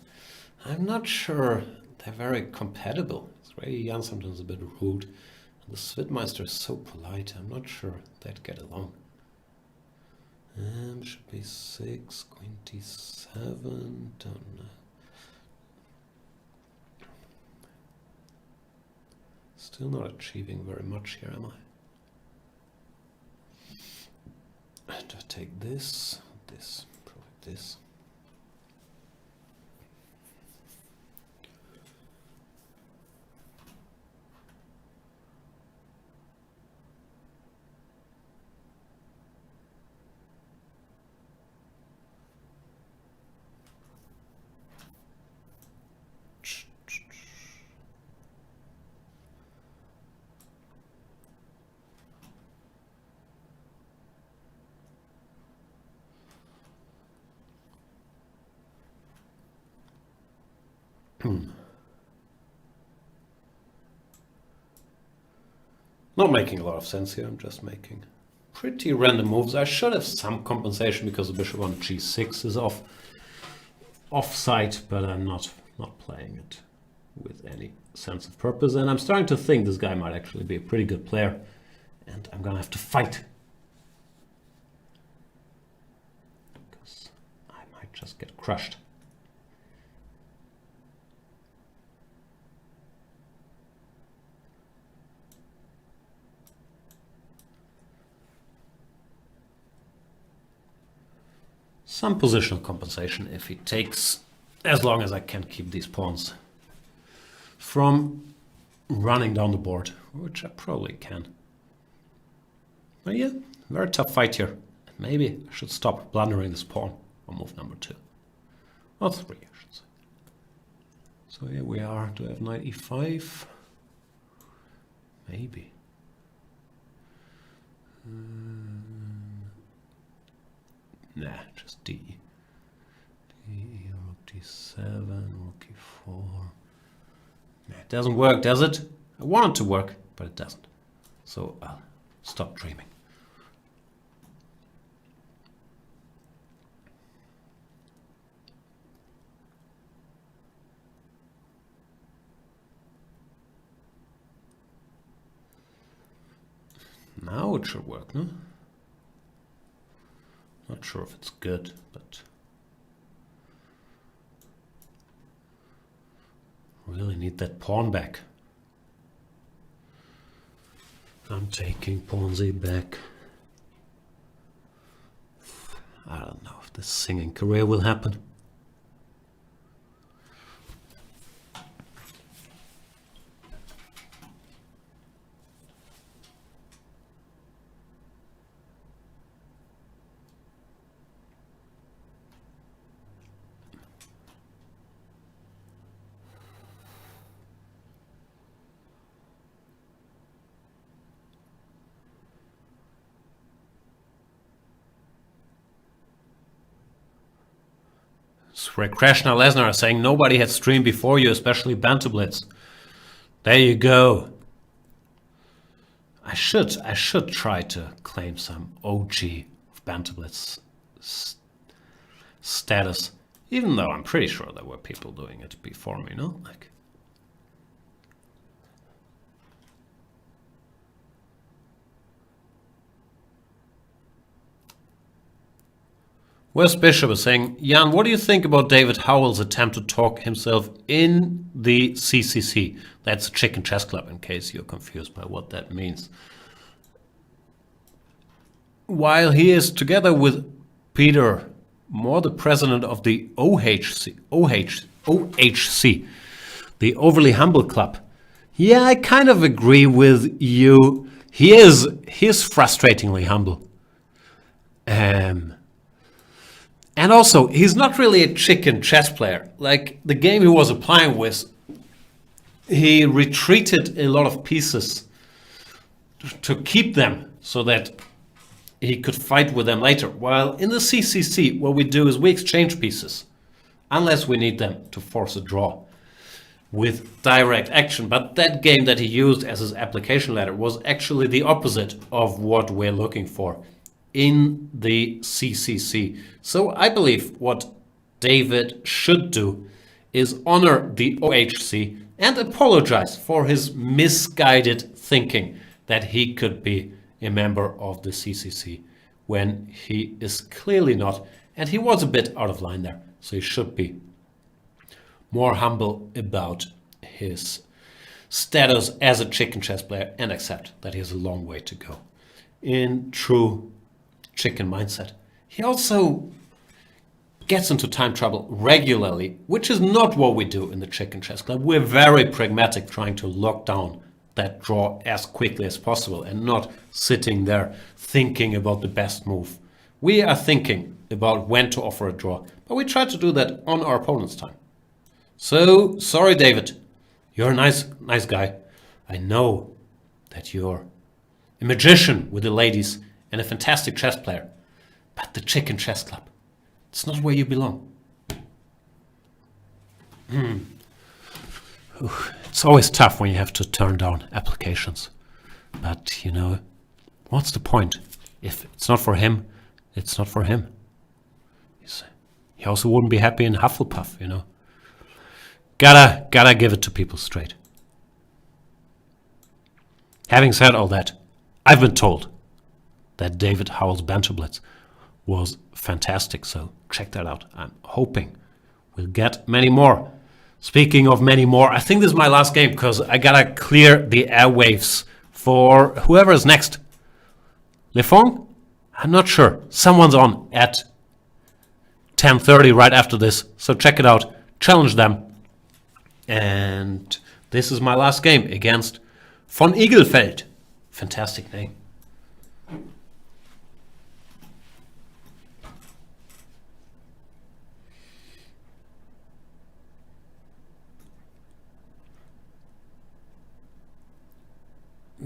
I'm not sure they're very compatible. Radio Jan sometimes a bit rude, and the Svitmeister is so polite. I'm not sure they'd get along. Should be 6, queen d7, don't know. Still not achieving very much here, am I? Do I take this? This, probably this. Not making a lot of sense here. I'm just making pretty random moves. I should have some compensation because the bishop on g6 is offside, but I'm not playing it with any sense of purpose. And I'm starting to think this guy might actually be a pretty good player, and I'm gonna have to fight because I might just get crushed. Some positional compensation if he takes, as long as I can keep these pawns from running down the board, which I probably can. But yeah, very tough fight here. Maybe I should stop blundering this pawn on move number 2. Or 3, I should say. So here we are. Do I have knight e5? Maybe. Nah, just D. Rook d7, rook e4. Nah, it doesn't work, does it? I want it to work, but it doesn't. So I'll stop dreaming. Now it should work, no? Not sure if it's good, but really need that pawn back. I'm taking pawn z back. I don't know if this singing career will happen. Krishna Lesnar saying nobody had streamed before you, especially Banter Blitz. There you go. I should try to claim some OG of Banter Blitz status, even though I'm pretty sure there were people doing it before me, no? Like, West Bishop is saying, Jan, what do you think about David Howell's attempt to talk himself in the CCC? That's Chicken Chess Club, in case you're confused by what that means. While he is together with Peter Moore, the president of the OHC, the Overly Humble Club. Yeah, I kind of agree with you. He is frustratingly humble. And also, he's not really a chicken chess player. Like, the game he was applying with, he retreated a lot of pieces to keep them so that he could fight with them later. While in the CCC, what we do is we exchange pieces, unless we need them to force a draw with direct action. But that game that he used as his application ladder was actually the opposite of what we're looking for in the CCC. So I believe what David should do is honor the OHC and apologize for his misguided thinking that he could be a member of the CCC when he is clearly not, and he was a bit out of line there. So he should be more humble about his status as a chicken chess player and accept that he has a long way to go in true chicken mindset. He also gets into time trouble regularly, which is not what we do in the Chicken Chess Club. We're very pragmatic, trying to lock down that draw as quickly as possible and not sitting there thinking about the best move. We are thinking about when to offer a draw, but we try to do that on our opponent's time. So, sorry, David. You're a nice guy. I know that you're a magician with the ladies and a fantastic chess player, but the Chicken Chess Club, it's not where you belong. It's always tough when you have to turn down applications. But, you know, what's the point? If it's not for him, it's not for him. He also wouldn't be happy in Hufflepuff, you know. Gotta give it to people straight. Having said all that, I've been told that David Howell's Banter Blitz was fantastic, so check that out. I'm hoping we'll get many more. Speaking of many more, I think this is my last game because I gotta clear the airwaves for whoever is next. Lefong? I'm not sure. Someone's on at 10:30 right after this, so check it out. Challenge them. And this is my last game against von Igelfeld. Fantastic name.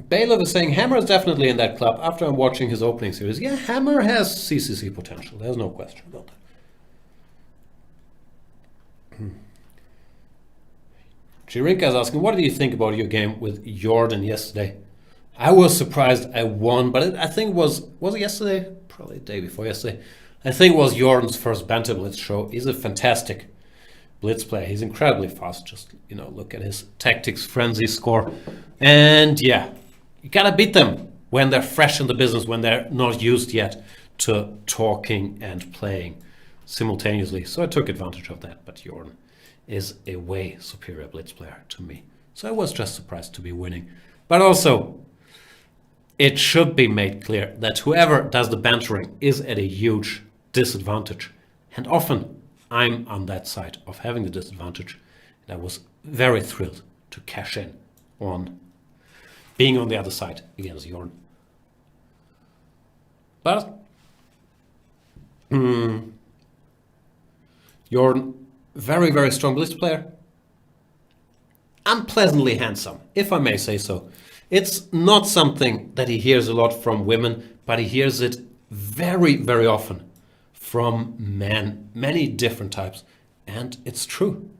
Bailiff is saying Hammer is definitely in that club after I'm watching his opening series. Yeah, Hammer has CCC potential. There's no question about that. Jirinka is asking, what do you think about your game with Jordan yesterday? I was surprised I won, but I think was it yesterday? Probably the day before yesterday. I think it was Jordan's first Banter Blitz show. He's a fantastic Blitz player. He's incredibly fast. Just, you know, look at his Tactics Frenzy score. And yeah, you gotta beat them when they're fresh in the business, when they're not used yet to talking and playing simultaneously. So I took advantage of that, but Jordan is a way superior Blitz player to me. So I was just surprised to be winning. But also, it should be made clear that whoever does the bantering is at a huge disadvantage. And often I'm on that side of having the disadvantage. And I was very thrilled to cash in on being on the other side against Jordan. But Jordan, very, very strong Blitz player. Unpleasantly handsome, if I may say so. It's not something that he hears a lot from women, but he hears it very, very often from men, many different types. And it's true.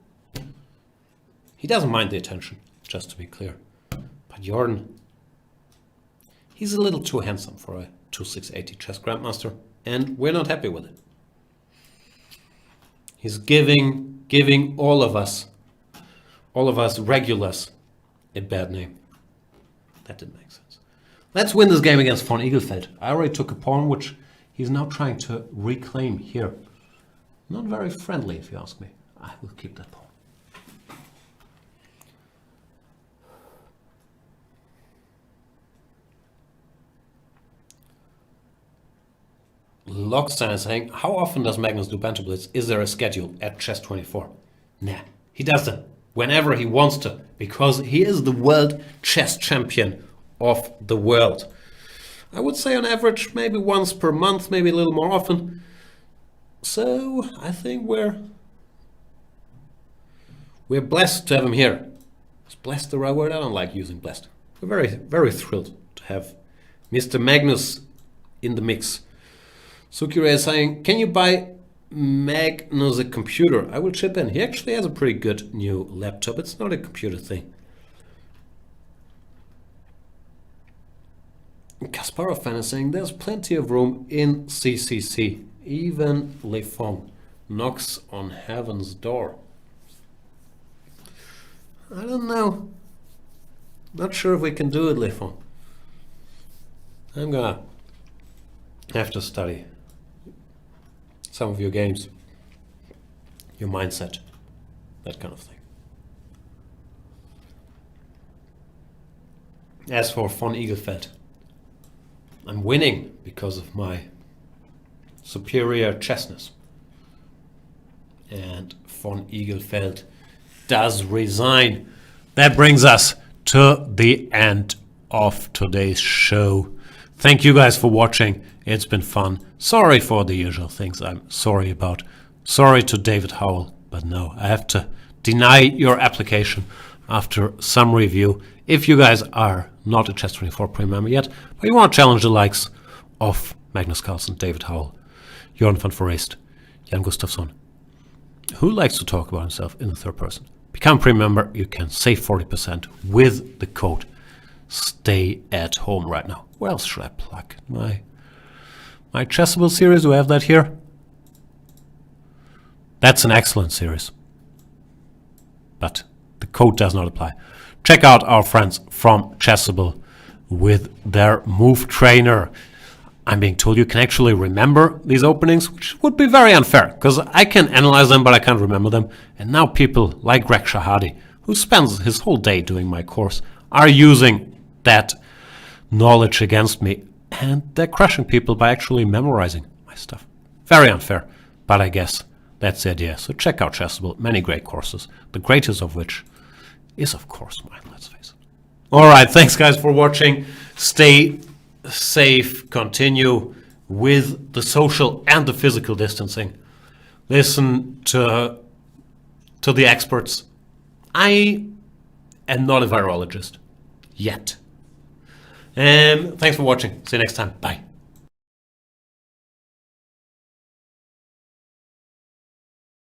He doesn't mind the attention, just to be clear. But Jordan, he's a little too handsome for a 2680 chess grandmaster, and we're not happy with it. He's giving all of us regulars, a bad name. That didn't make sense. Let's win this game against von Igelfeld. I already took a pawn, which he's now trying to reclaim here. Not very friendly, if you ask me. I will keep that pawn. Lockstein is saying, how often does Magnus do Banter Blitz? Is there a schedule at Chess24? Nah, he does them whenever he wants to, because he is the world chess champion of the world. I would say on average maybe once per month, maybe a little more often. So I think we're blessed to have him here. Is blessed the right word? I don't like using blessed. We're very, very thrilled to have Mr. Magnus in the mix. Sukire is saying, can you buy Magnus a computer? I will chip in. He actually has a pretty good new laptop. It's not a computer thing. Kasparov fan is saying, there's plenty of room in CCC. Even Lefon knocks on heaven's door. I don't know. Not sure if we can do it, Lefon. I'm gonna have to study some of your games, your mindset, that kind of thing. As for von Igelfeld, I'm winning because of my superior chessness. And von Igelfeld does resign. That brings us to the end of today's show. Thank you guys for watching. It's been fun. Sorry for the usual things I'm sorry about. Sorry to David Howell, but no, I have to deny your application after some review. If you guys are not a Chess24 Premium member yet, but you want to challenge the likes of Magnus Carlsen, David Howell, Jorn van Foreest, Jan Gustafsson, who likes to talk about himself in the third person, become a Premium member. You can save 40% with the code Stay at Home right now. Where else should I plug? My Chessable series, do I have that here? That's an excellent series. But the code does not apply. Check out our friends from Chessable with their Move Trainer. I'm being told you can actually remember these openings, which would be very unfair, because I can analyze them, but I can't remember them. And now people like Greg Shahadi, who spends his whole day doing my course, are using that knowledge against me. And they're crushing people by actually memorizing my stuff. Very unfair, but I guess that's the idea. So check out Chessable, many great courses, the greatest of which is, of course, mine, let's face it. All right, thanks, guys, for watching. Stay safe. Continue with the social and the physical distancing. Listen to the experts. I am not a virologist yet. Thanks for watching. See you next time. Bye.